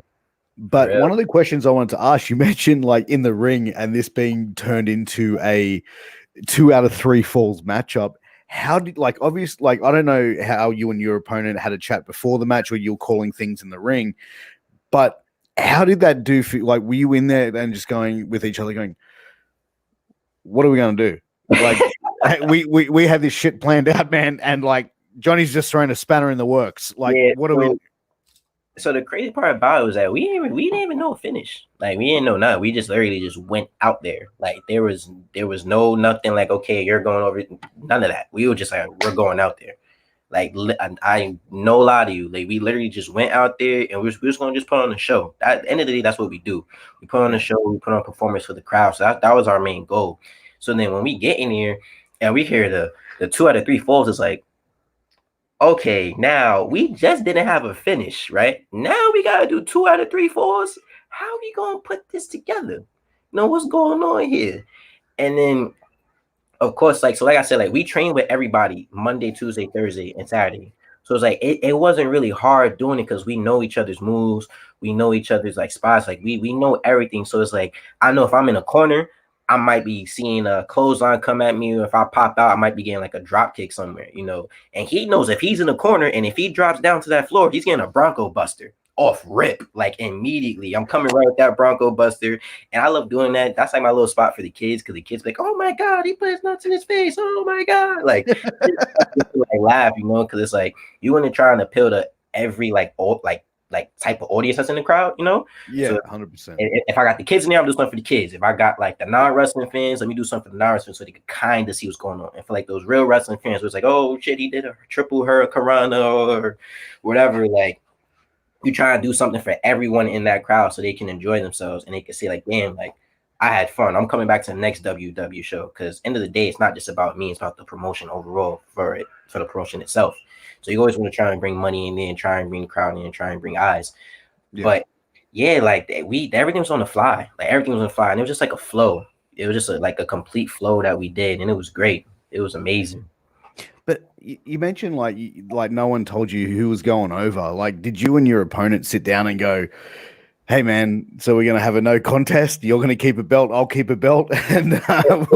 But one of the questions I wanted to ask, you mentioned like in the ring and this being turned into a 2 out of 3 falls matchup. how did, like, obviously, like, I don't know how you and your opponent had a chat before the match or you were calling things in the ring, but how did that do for, like, were you in there and just going with each other going, what are we going to do? Like, we had this shit planned out, man, and like Johnny's just throwing a spanner in the works. Like, Yeah, what are we? So the crazy part about it was that we didn't even know a finish. Like we didn't know nothing. We just literally just went out there. Like there was no nothing like, okay, you're going over, none of that. We were just like, we're going out there. Like I no lie to you, like we literally just went out there and we were just gonna just put on a show. At the end of the day, that's what we do. We put on a show, we put on a performance for the crowd. So that was our main goal. So then when we get in here and we hear the 2 out of 3 falls, it's like, okay, now we just didn't have a finish, right? Now we gotta do 2 out of 3 falls. How are we gonna put this together? You know what's going on here? And then of course, like, so like I said, like we train with everybody Monday, Tuesday, Thursday, and Saturday. So it's like it wasn't really hard doing it because we know each other's moves, we know each other's like spots, like we know everything. So it's like I know if I'm in a corner, I might be seeing a clothesline come at me, or if I pop out, I might be getting like a drop kick somewhere, you know. And he knows if he's in the corner and if he drops down to that floor, he's getting a Bronco Buster off rip, like immediately. I'm coming right with that Bronco Buster, and I love doing that. That's like my little spot for the kids because the kids be like, "Oh my god, he put his nuts in his face! Oh my god!" Like, like laugh, you know, because it's like you want to try and appeal to every like type of audience that's in the crowd, you know. Yeah, So 100%. if I got the kids in there, I'm doing something for the kids. If I got like the non-wrestling fans, let me do something for the non-wrestling so they can kind of see what's going on. And for like those real wrestling fans, it's like, oh shit, he did a triple hurricanrana or whatever. Like, you try to do something for everyone in that crowd so they can enjoy themselves and they can say like, damn, like I had fun. I'm coming back to the next WW show because end of the day, it's not just about me. It's about the promotion overall for the promotion itself. So you always want to try and bring money in there and try and bring the crowd in and try and bring eyes. Yeah. But yeah, like everything was on the fly. Like everything was on the fly, and it was just like a flow. It was just like a complete flow that we did, and it was great. It was amazing. But you mentioned like no one told you who was going over. Like, did you and your opponent sit down and go, "Hey, man, so we're gonna have a no contest. You're gonna keep a belt. I'll keep a belt." And that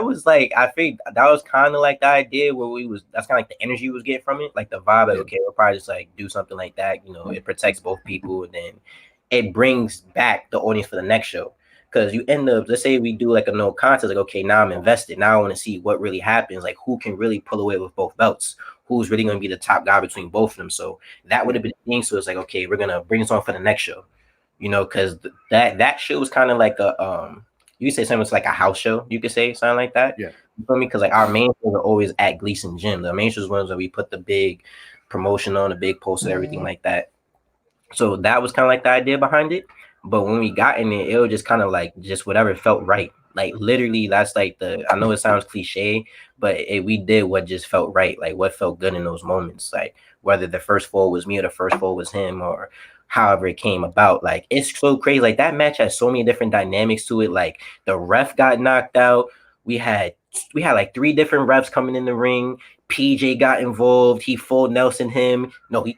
was like, I think that was kind of like the idea where that's kind of like the energy we was getting from it, like the vibe. Like, okay, we'll probably just like do something like that. You know, it protects both people, and then it brings back the audience for the next show. Because you end up, let's say we do like a no contest, like, okay, now I'm invested. Now I want to see what really happens, like who can really pull away with both belts, who's really going to be the top guy between both of them. So that would have been the thing. So it's like, okay, we're going to bring this on for the next show, you know, because that show was kind of like you could say something was like a house show, you could say something like that. Yeah. You feel me? Because like our main shows are always at Gleason Gym. The main shows ones where we put the big promotion on, the big poster, everything like that. So that was kind of like the idea behind it. But when we got in it was just kind of like just whatever felt right. Like literally, that's like I know it sounds cliche, but we did what just felt right. Like what felt good in those moments. Like whether the first fall was me or the first fall was him or however it came about. Like it's so crazy. Like that match has so many different dynamics to it. Like the ref got knocked out. We had like 3 different refs coming in the ring. PJ got involved. He full Nelson him. No. He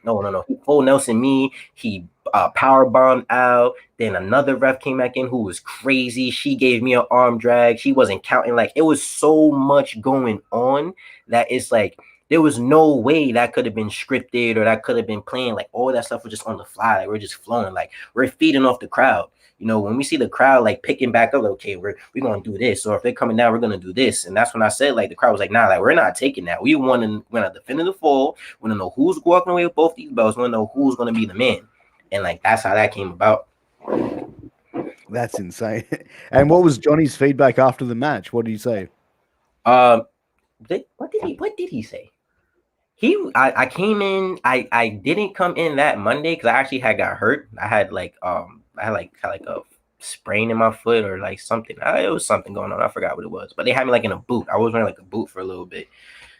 full Nelson me. He power bombed out. Then another ref came back in who was crazy. She gave me an arm drag. She wasn't counting. Like it was so much going on that it's like there was no way that could have been scripted or that could have been planned. Like all that stuff was just on the fly. Like we're just flowing. Like we're feeding off the crowd. You know, when we see the crowd like picking back up, like, okay, we're gonna do this, or if they're coming down, we're gonna do this. And that's when I said, like, the crowd was like, nah, like we're not taking that. We want to defend the fall. We want to know who's walking away with both these belts. We want to know who's gonna be the man. And like that's how that came about. That's insane. And what was Johnny's feedback after the match? What did he say? What did he say? I came in. I didn't come in that Monday because I actually got hurt. I had like a sprain in my foot or like something. It was something going on. I forgot what it was. But they had me like in a boot. I was wearing like a boot for a little bit.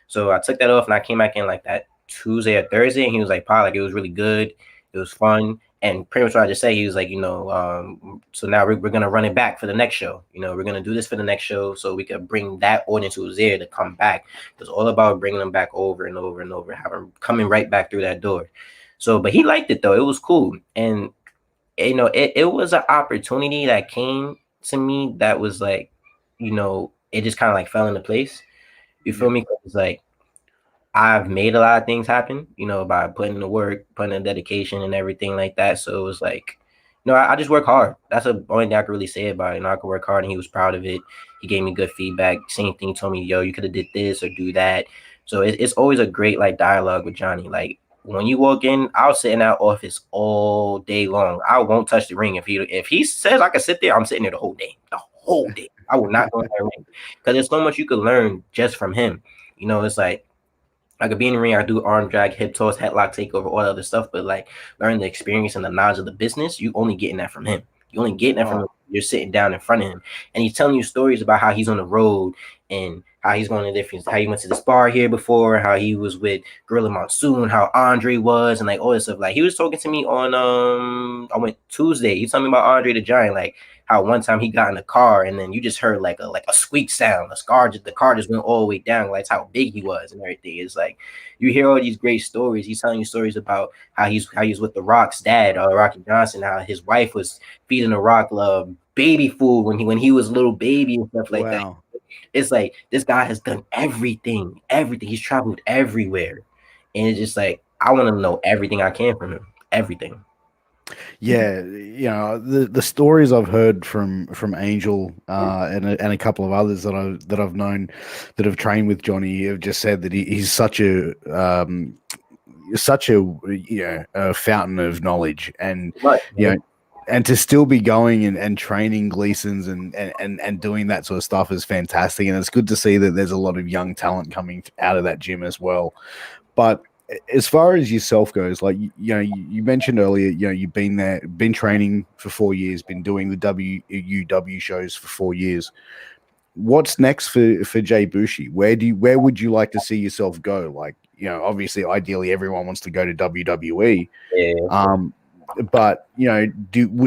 So I took that off and I came back in like that Tuesday or Thursday. And he was like, "Pa, like it was really good. It was fun." And pretty much what I just say, he was like, you know, so now we're going to run it back for the next show. You know, we're going to do this for the next show so we can bring that audience who was there to come back. It's all about bringing them back over and over and over, having coming right back through that door. So, but he liked it though. It was cool. And, you know, it was an opportunity that came to me that was like, you know, it just kind of like fell into place You feel me? It's like I've made a lot of things happen, you know, by putting in the work, putting in dedication and everything like that. So it was like, you know, I just work hard. That's the only thing I can really say about it. You know, I could work hard and he was proud of it. He gave me good feedback. Same thing, he told me, yo, you could have did this or do that. So it's always a great like dialogue with Johnny. Like when you walk in, I'll sit in that office all day long. I won't touch the ring. If he says I can sit there, I'm sitting there the whole day. The whole day. I will not go in that ring. Because there's so much you could learn just from him. You know, it's like I could be in the ring, I do arm drag, hip toss, headlock takeover, all that other stuff. But like learning the experience and the knowledge of the business, you only getting that from him. You only getting that from him. You're sitting down in front of him, and he's telling you stories about how he's on the road and how he's going to different, how he went to this bar here before, how he was with Gorilla Monsoon, how Andre was, and like all this stuff. Like he was talking to me on I went Tuesday. He told me about Andre the Giant, like how one time he got in the car and then you just heard like a squeak sound. The car just went all the way down. Like that's how big he was and everything. It's like you hear all these great stories. He's telling you stories about how he's with the Rock's dad, Rocky Johnson, how his wife was feeding the Rock baby food when he was a little baby and stuff like that. It's like this guy has done everything. He's traveled everywhere, and it's just like I want to know everything I can from him. Everything. Yeah, you know the stories I've heard from Angel and a couple of others that I've known that have trained with Johnny have just said that he's such a a fountain of knowledge, and you know, and to still be going and training Gleasons and doing that sort of stuff is fantastic, and it's good to see that there's a lot of young talent coming out of that gym as well. But as far as yourself goes, like you know, you mentioned earlier, you know, you've been there, been training for 4 years, been doing the WUW shows for 4 years. What's next for Jay Bushii? Where would you like to see yourself go? Like, you know, obviously, ideally, everyone wants to go to WWE. Yeah. But you know,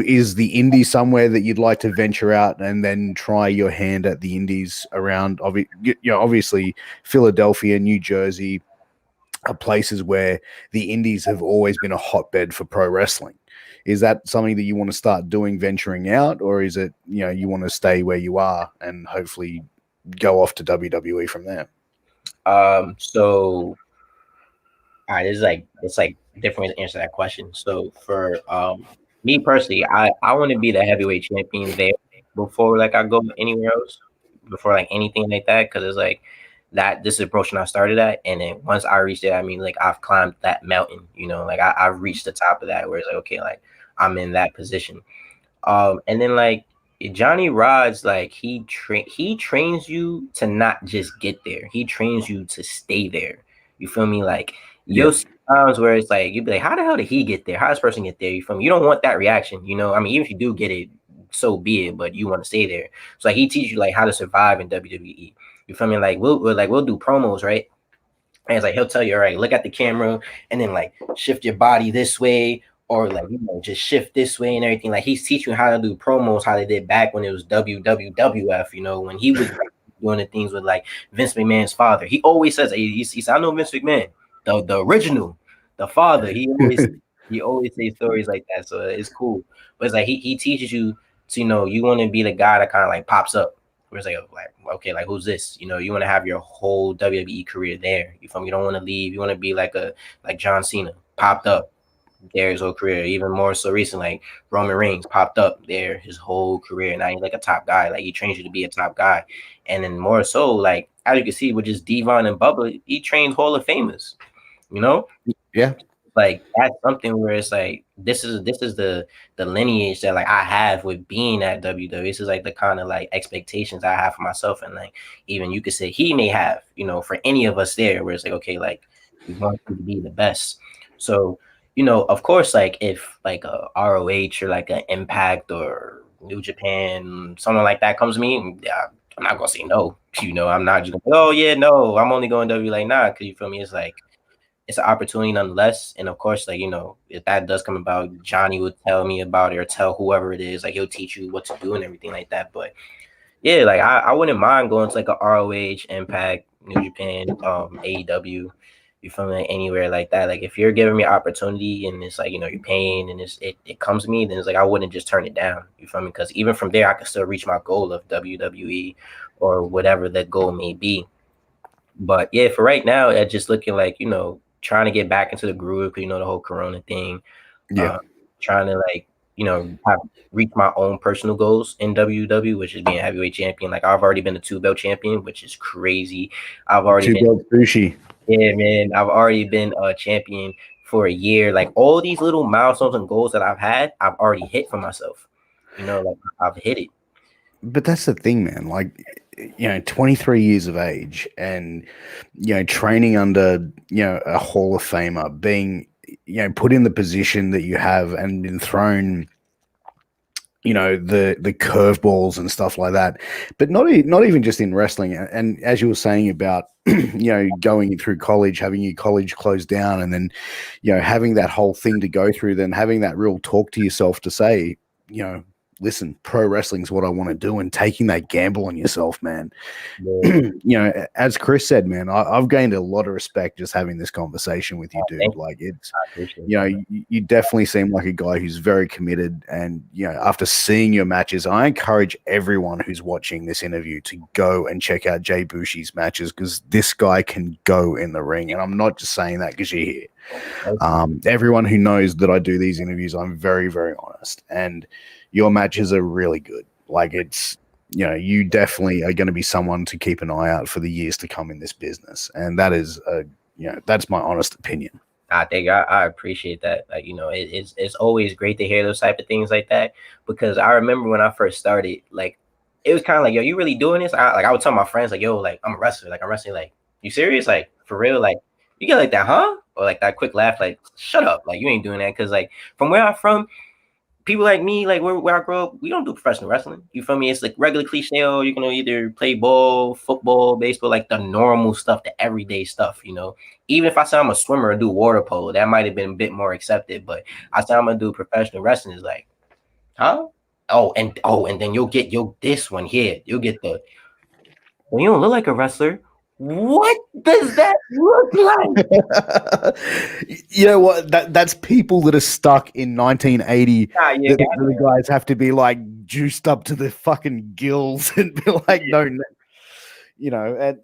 is the indie somewhere that you'd like to venture out and then try your hand at the indies around? You know, obviously, Philadelphia, New Jersey are places where the indies have always been a hotbed for pro wrestling. Is that something that you want to start doing, venturing out, or is it, you know, you want to stay where you are and hopefully go off to WWE from there? So all right, it's like different ways to answer that question. So for me personally, I want to be the heavyweight champion there before like I go anywhere else, before like anything like that, because it's like that this is the approach I started at, and then once I reached it, I mean like I've climbed that mountain, you know, like I've reached the top of that where it's like okay, like I'm in that position. And then like Johnny Rodz, like he trains you to not just get there. He trains you to stay there. You feel me? Like you'll see times where it's like you'd be like, how the hell did he get there? How does this person get there? You feel me? You don't want that reaction, you know. I mean, even if you do get it, so be it. But you want to stay there. So like he teaches you like how to survive in WWE. You feel me? Like we'll do promos, right? And it's like he'll tell you, all right, look at the camera and then like shift your body this way, or like you know, just shift this way and everything. Like he's teaching you how to do promos, how they did back when it was WWF, you know, when he was doing the things with like Vince McMahon's father. He always says, he says, I know Vince McMahon, the original, the father. He always says stories like that. So it's cool. But it's like he teaches you to, you know, you want to be the guy that kind of like pops up. Where it's like, okay, like who's this? You know, you want to have your whole WWE career there. You feel me? You don't want to leave. You want to be like John Cena, popped up there his whole career. Even more so recent, like Roman Reigns popped up there his whole career. Now he's like a top guy. Like he trains you to be a top guy. And then more so, like as you can see with just Devon and Bubba, he trains Hall of Famers. You know? Yeah. Like that's something where it's like this is the lineage that like I have with being at WWE. This is like the kind of like expectations I have for myself, and like even you could say he may have, you know, for any of us there, where it's like okay, like we want you to be the best. So you know, of course, like if like a ROH or like an Impact or New Japan, someone like that comes to me, yeah, I'm not gonna say no. You know, I'm not just gonna, oh yeah, no, I'm only going W like nah, because you feel me? It's like it's an opportunity nonetheless. And of course, like, you know, if that does come about, Johnny would tell me about it or tell whoever it is, like he'll teach you what to do and everything like that. But yeah, like I wouldn't mind going to like a ROH, Impact, New Japan, AEW. You feel me? Like anywhere like that. Like if you're giving me opportunity and it's like, you know, you're paying and it comes to me, then it's like I wouldn't just turn it down. You feel me? Because even from there I can still reach my goal of WWE or whatever that goal may be. But yeah, for right now, it's just looking like, trying to get back into the groove, the whole Corona thing. Yeah. Trying to like, reach my own personal goals in WW, which is being heavyweight champion. Like I've already been a 2-belt champion, which is crazy. I've already Two been, belts Bushii. yeah, man. I've already been a champion for a year. Like all these little milestones and goals that I've had, I've already hit for myself. Like I've hit it. But that's the thing, man. Like, 23 years of age and, training under, a Hall of Famer, being, put in the position that you have and been thrown, the curveballs and stuff like that. But not even just in wrestling. And as you were saying about, going through college, having your college closed down and then, having that whole thing to go through, then having that real talk to yourself to say, listen, pro wrestling is what I want to do, and taking that gamble on yourself, man. As Chris said, man, I've gained a lot of respect just having this conversation with you, dude. Like it's, you definitely seem like a guy who's very committed. And, after seeing your matches, I encourage everyone who's watching this interview to go and check out Jay Bushi's matches, because this guy can go in the ring. And I'm not just saying that because you're here. Everyone who knows that I do these interviews, I'm very, very honest. And your matches are really good. Like it's, you definitely are going to be someone to keep an eye out for the years to come in this business. And that is, that's my honest opinion. I think I appreciate that. Like, it's always great to hear those type of things like that, because I remember when I first started, like, it was kind of like, yo, you really doing this? I would tell my friends, like, yo, like, I'm a wrestler. Like, I'm wrestling. Like, you serious? Like, for real? Like, you get like that, huh? Or like that quick laugh, like, shut up. Like, you ain't doing that. Because, like, from where I'm from, people like me, like where I grew up, we don't do professional wrestling. You feel me? It's like regular cliche. Oh, you're gonna either play ball, football, baseball, like the normal stuff, the everyday stuff. Even if I say I'm a swimmer or do water polo, that might have been a bit more accepted. But I say I'm gonna do professional wrestling, is like, huh? And then you'll get this one here. You'll get the. Well, you don't look like a wrestler. What does that look like? You know what? That's people that are stuck in 1980. The guys have to be like juiced up to the fucking gills and be like, no. And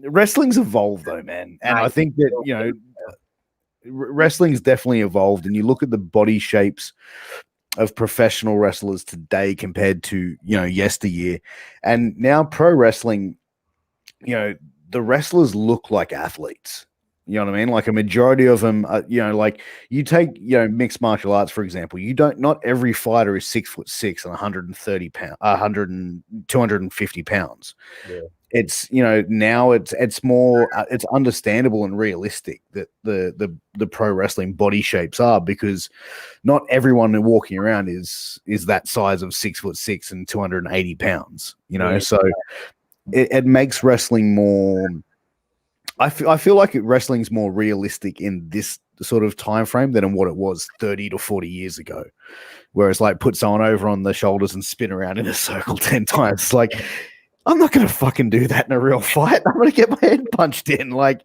wrestling's evolved though, man. And I think that, wrestling's definitely evolved. And you look at the body shapes of professional wrestlers today compared to, yesteryear. And now pro wrestling, the wrestlers look like athletes. You know what I mean? Like a majority of them, like you take, mixed martial arts, for example, not every fighter is 6'6" and 130 pounds, 250 pounds. Yeah. It's, now it's more, it's understandable and realistic that the pro wrestling body shapes are, because not everyone walking around is that size of 6'6" and 280 pounds, so it makes wrestling more, I feel like wrestling's more realistic in this sort of time frame than in what it was 30 to 40 years ago, whereas like put someone over on the shoulders and spin around in a circle 10 times. It's like, I'm not going to fucking do that in a real fight. I'm going to get my head punched in. Like,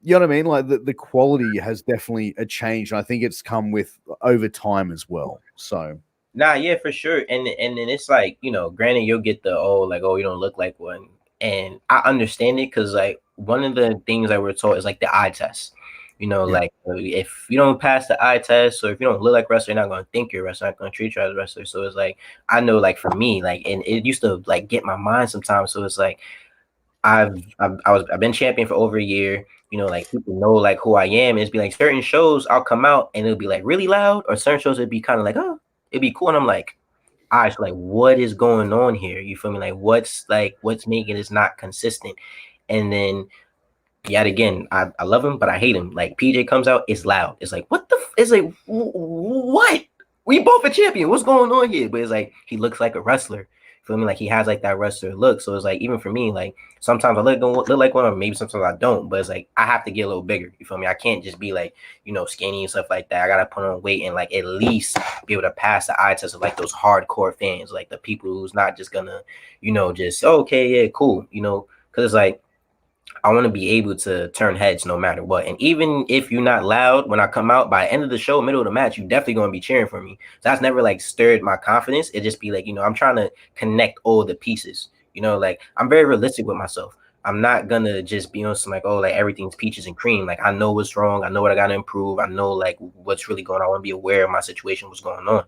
you know what I mean? Like the quality has definitely changed. And I think it's come with over time as well. So. Nah, yeah, for sure. And then it's like, granted, you'll get the, you don't look like one. And I understand it, because like one of the things that we're taught is like the eye test. Like if you don't pass the eye test, or if you don't look like a wrestler, you're not going to think you're a wrestler, not going to treat you as a wrestler. So it's like, I know, like for me, like, and it used to like get my mind sometimes. So it's like, I've been champion for over a year. Like people know like who I am. It's be like certain shows I'll come out and it'll be like really loud, or certain shows it'd be kind of like, oh, it'd be cool. And I'm like, all right, so like, what is going on here? You feel me? Like, what's making this not consistent? And then yet again, I love him, but I hate him. Like PJ comes out, it's loud. It's like, what the? It's like, what? We both a champion. What's going on here? But it's like, he looks like a wrestler. Feel me? Like he has like that wrestler look. So it's like, even for me, like sometimes I look like one, or maybe sometimes I don't. But it's like, I have to get a little bigger. You feel me? I can't just be like, skinny and stuff like that. I gotta put on weight and like at least be able to pass the eye test of like those hardcore fans, like the people who's not just gonna, just okay, yeah, cool, because it's like, I want to be able to turn heads no matter what. And even if you're not loud when I come out, by the end of the show, middle of the match, you're definitely going to be cheering for me. So that's never like stirred my confidence. It just be like, I'm trying to connect all the pieces, like I'm very realistic with myself. I'm not gonna just be on some like, oh, like everything's peaches and cream. Like I know what's wrong. I know what I gotta improve. I know like what's really going on. I want to be aware of my situation, what's going on.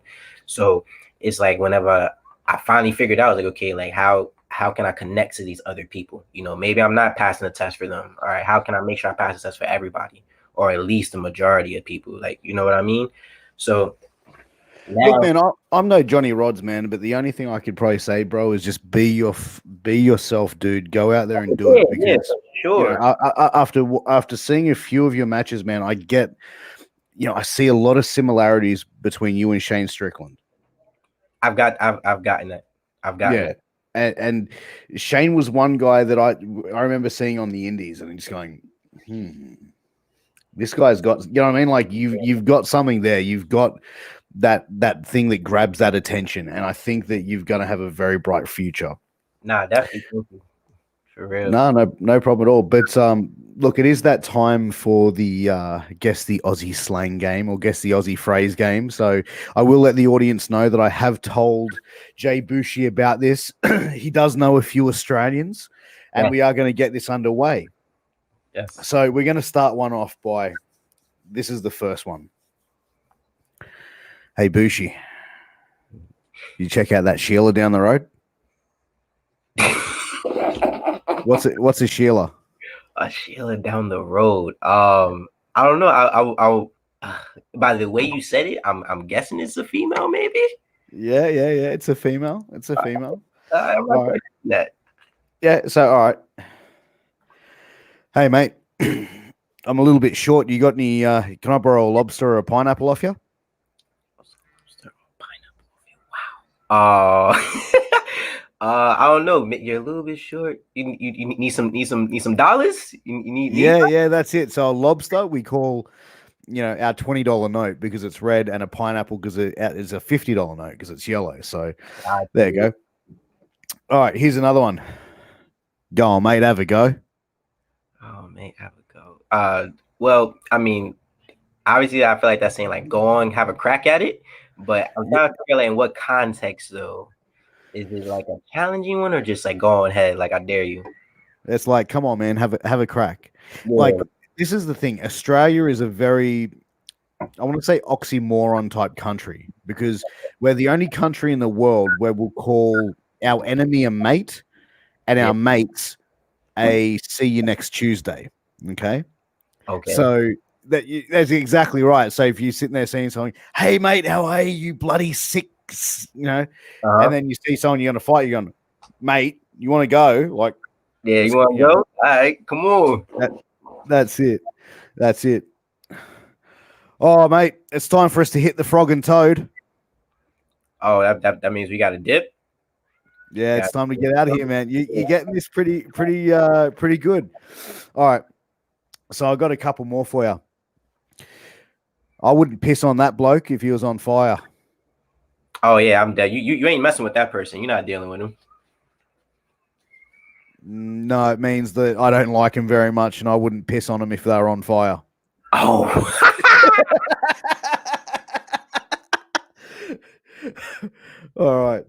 So it's like whenever I finally figured out, like, okay, like how can I connect to these other people? You know, maybe I'm not passing the test for them. All right, how can I make sure I pass the test for everybody, or at least the majority of people? Like, you know what I mean? So Look, now, man, I'm no Johnny Rodz, man, but the only thing I could probably say, bro, is just be yourself, dude. Go out there and do it yeah, because for sure. after seeing a few of your matches, man, I get, I see a lot of similarities between you and Shane Strickland. I've gotten that. I've gotten Yeah, and Shane was one guy that I remember seeing on the Indies and just going, this guy's got, you know what I mean? Like you've got something there. You've got that thing that grabs that attention, and I think that you're going to have a very bright future. Nah, definitely. For real. No problem at all. But look, it is that time for the guess the Aussie slang game or guess the Aussie phrase game. So I will let the audience know that I have told Jay Bushii about this. He does know a few Australians, and we are going to get this underway. Yes. So we're going to start one off by, this is the first one. Hey Bushii, you check out that Sheila down the road? What's a Sheila? A Sheila down the road. I don't know. I'll by the way you said it, I'm guessing it's a female, maybe. Yeah. It's a female. It's a female. I'm not All right. that. Yeah. So, all right. Hey, mate. I'm a little bit short. You got any? Can I borrow a lobster or a pineapple off you? Wow. I don't know. You're a little bit short. You need some dollars. You need Yeah. That's it. So a lobster we call, our $20 note because it's red, and a pineapple because it is a $50 note because it's yellow. So there you go. All right, here's another one. Go on, mate. Have a go. Oh, mate, have a go. Well, I mean, obviously, I feel like that's saying like go on, have a crack at it. But I'm trying to figure like in what context though. Is it like a challenging one or just like go on ahead, like I dare you? It's like, come on, man, have a crack. Yeah. Like, this is the thing. Australia is a very, I want to say, oxymoron type country because we're the only country in the world where we'll call our enemy a mate and our mates a see you next Tuesday. Okay. So that's exactly right. So if you're sitting there saying something, hey mate, how are you? You bloody sick, and then you see someone you're gonna fight, you're going, mate, you want to go? Like, yeah, you want to go? All right, come on. That's it. Oh, mate, it's time for us to hit the frog and toad. Oh, that means we got to dip. Yeah, it's time to get out of here, man. You're getting this pretty good. All right, so I got a couple more for you. I wouldn't piss on that bloke if he was on fire. Oh yeah, I'm dead. You ain't messing with that person. You're not dealing with him. No, it means that I don't like him very much, and I wouldn't piss on him if they were on fire. Oh. All right.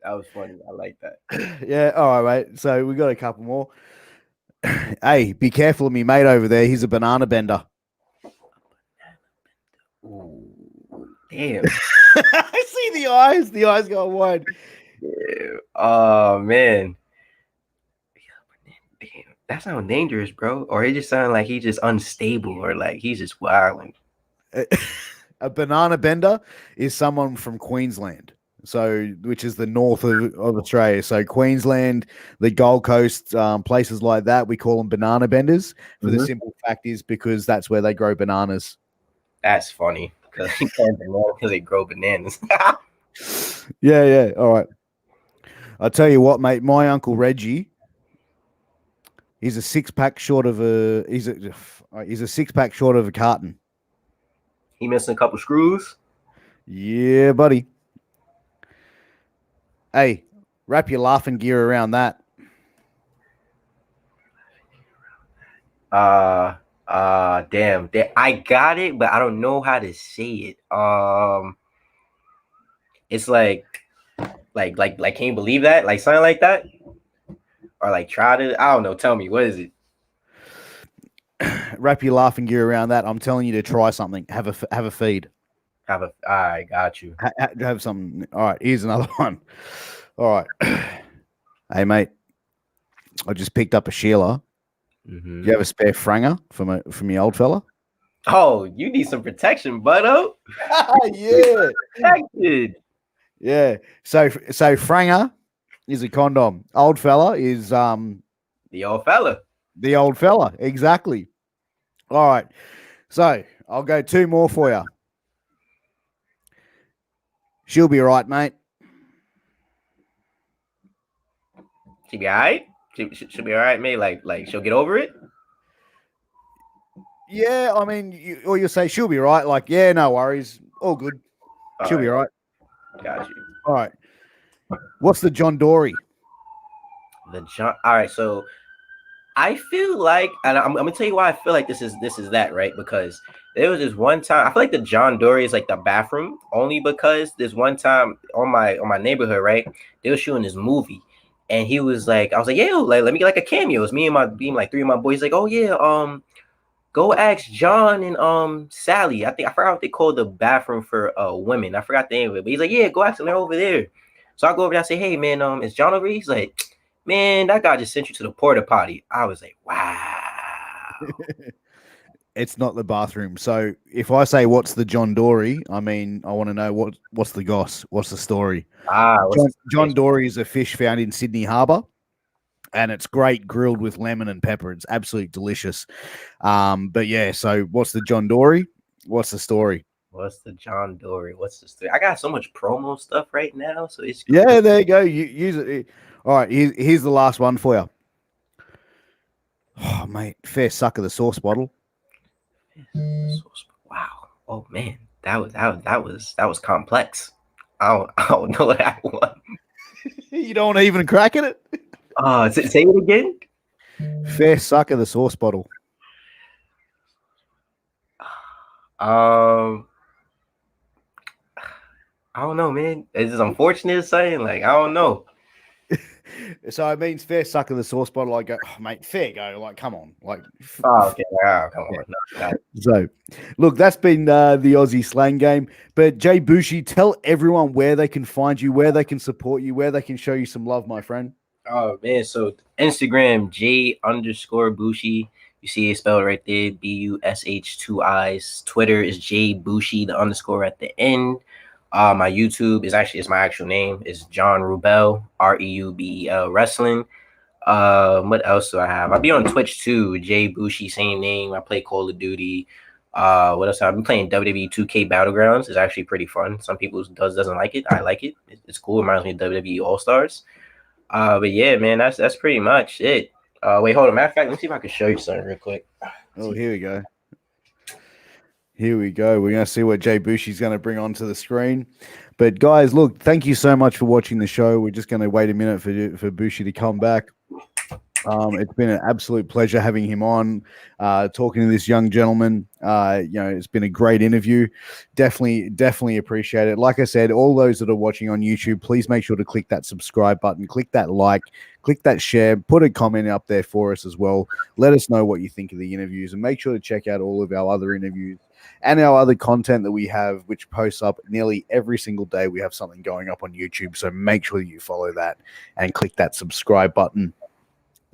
That was funny. I like that. Yeah. All right, mate. So we got a couple more. Hey, be careful of me, mate, over there. He's a banana bender. Ooh, damn. I see the eyes. The eyes go wide. Yeah. Oh, man. Damn. That sounds dangerous, bro. Or it just sounds like he's just unstable or like he's just wilding. A banana bender is someone from Queensland, which is the north of Australia. So Queensland, the Gold Coast, places like that, we call them banana benders. For the simple fact is because that's where they grow bananas. That's funny because they grow bananas. Yeah. All right. I'll tell you what, mate. My uncle Reggie, he's a six-pack short of a carton. He missing a couple screws. Yeah, buddy. Hey, wrap your laughing gear around that. Damn. I got it, but I don't know how to say it. It's like, can you believe that? Like something like that. or like try to. I don't know. Tell me, what is it? Wrap your laughing gear around that. I'm telling you to try something. Have a feed. I got you. Have something. All right. Here's another one. All right. Hey mate, I just picked up a Sheila. Mm-hmm. Do you have a spare franger from your old fella? Oh, you need some protection, buddo. Yeah. Protected. Yeah. So franger is a condom. Old fella is The old fella. the old fella. Exactly. All right. So I'll go two more for you. She'll be right, mate. She be all right. She'll be all right, mate. Like she'll get over it. Yeah, I mean, you'll say she'll be right. Like, yeah, no worries, all good. She'll be right. Got you. All right. What's the John Dory? The John. All right, so I feel like, and I'm gonna tell you why I feel like this is that, right? Because there was this one time I feel like the John Dory is like the bathroom, only because this one time on my neighborhood, right? They were shooting this movie, and he was like, I was like, yeah, like let me get like a cameo. It's me and my being like three of my boys, like, oh yeah, go ask John and Sally. I forgot what they called the bathroom for women. I forgot the name of it, but he's like, yeah, go ask them. They're over there. So I go over there. I say, hey man, is John over here? He's like, man, that guy just sent you to the porta potty. I was like, wow. It's not the bathroom. So if I say what's the John Dory, I mean I want to know what's the goss, what's the story. John Dory is a fish found in Sydney Harbour. And it's great grilled with lemon and pepper. It's absolutely delicious. But yeah, so what's the John Dory? What's the story? What's the John Dory? What's the story? I got so much promo stuff right now, so it's yeah. There you go. You use it. All right. Here's the last one for you. Oh mate, fair suck of the sauce bottle. Wow. Oh man, that was complex. I don't know that one. You don't want to even crack at it. Say it again. Fair suck of the sauce bottle. I don't know, man. It's just unfortunate saying, like, I don't know. So it means fair suck of the sauce bottle. I go, oh, mate, fair go. Like, come on. Like, okay. Come on. No. So, look, that's been the Aussie slang game. But Jay Bushii, tell everyone where they can find you, where they can support you, where they can show you some love, my friend. Oh man, so Instagram J_Bushii. You see it spelled right there, BUSH 2 I's. Twitter is J_Bushii, the underscore at the end. My YouTube is my actual name. It's John Rubel, REUBEL Wrestling. What else do I have? I'll be on Twitch too, J_Bushii, same name. I play Call of Duty. What else? I've been playing WWE 2K Battlegrounds. It's actually pretty fun. Some people doesn't like it. I like it. It's cool. It reminds me of WWE All Stars. But yeah, man, that's pretty much it. Wait, hold on. Matter of fact, let me see if I can show you something real quick. Oh, here we go. We're going to see what Jay Bushi's going to bring onto the screen. But guys, look, thank you so much for watching the show. We're just going to wait a minute for Bushii to come back. It's been an absolute pleasure having him on, talking to this young gentleman. It's been a great interview. Definitely appreciate it. Like I said, all those that are watching on YouTube, please make sure to click that subscribe button, click that like, click that share, put a comment up there for us as well. Let us know what you think of the interviews, and make sure to check out all of our other interviews and our other content that we have, which posts up nearly every single day. We have something going up on YouTube, so make sure you follow that and click that subscribe button.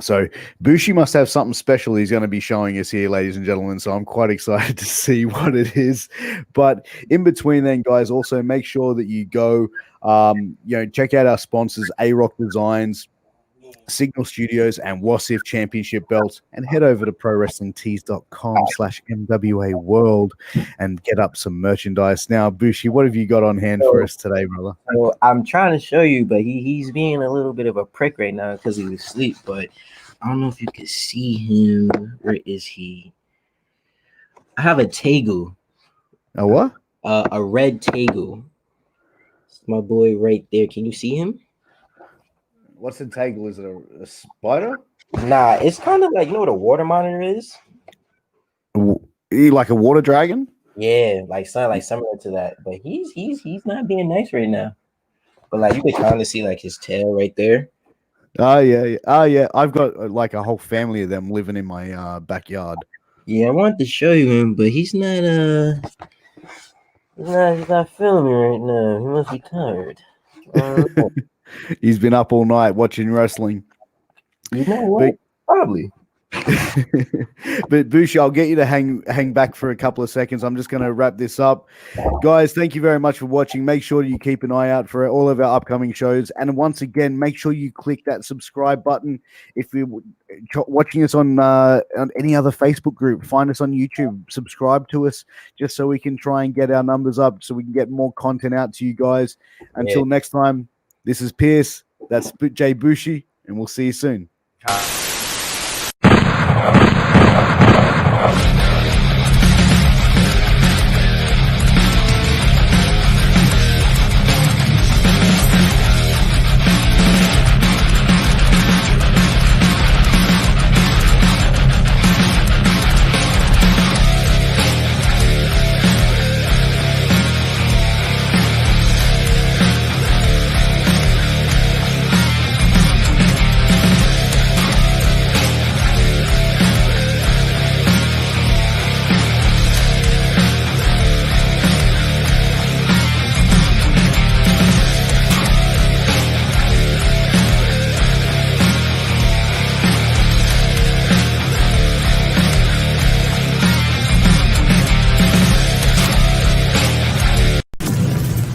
So Bushii must have something special he's going to be showing us here, ladies and gentlemen. So I'm quite excited to see what it is. But in between then, guys, also make sure that you go, check out our sponsors, A-Rock Designs, Signal Studios, and Wasif Championship Belts, and head over to prowrestlingtees.com/MWA World and get up some merchandise. Now, Bushii, what have you got on hand for us today, brother? So I'm trying to show you, but he's being a little bit of a prick right now because he was asleep. But I don't know if you can see him. Where is he? I have a Tegu. A what? A red Tegu. It's my boy right there. Can you see him? What's the Tegu? Is it a spider? Nah, it's kind of like, you know what a water monitor is? Like a water dragon? Yeah, like similar to that. But he's not being nice right now. But like you can kind of see like his tail right there. Oh yeah. Oh yeah. I've got like a whole family of them living in my backyard. Yeah, I wanted to show you him, but he's not feeling me right now. He must be tired. He's been up all night watching wrestling. You know what? But Probably. but Bushii, I'll get you to hang back for a couple of seconds. I'm just going to wrap this up. Guys, thank you very much for watching. Make sure you keep an eye out for all of our upcoming shows. And once again, make sure you click that subscribe button. If you're watching us on any other Facebook group, find us on YouTube, subscribe to us, just so we can try and get our numbers up, so we can get more content out to you guys. Until next time, this is Piers. That's Jay Bushii, and we'll see you soon.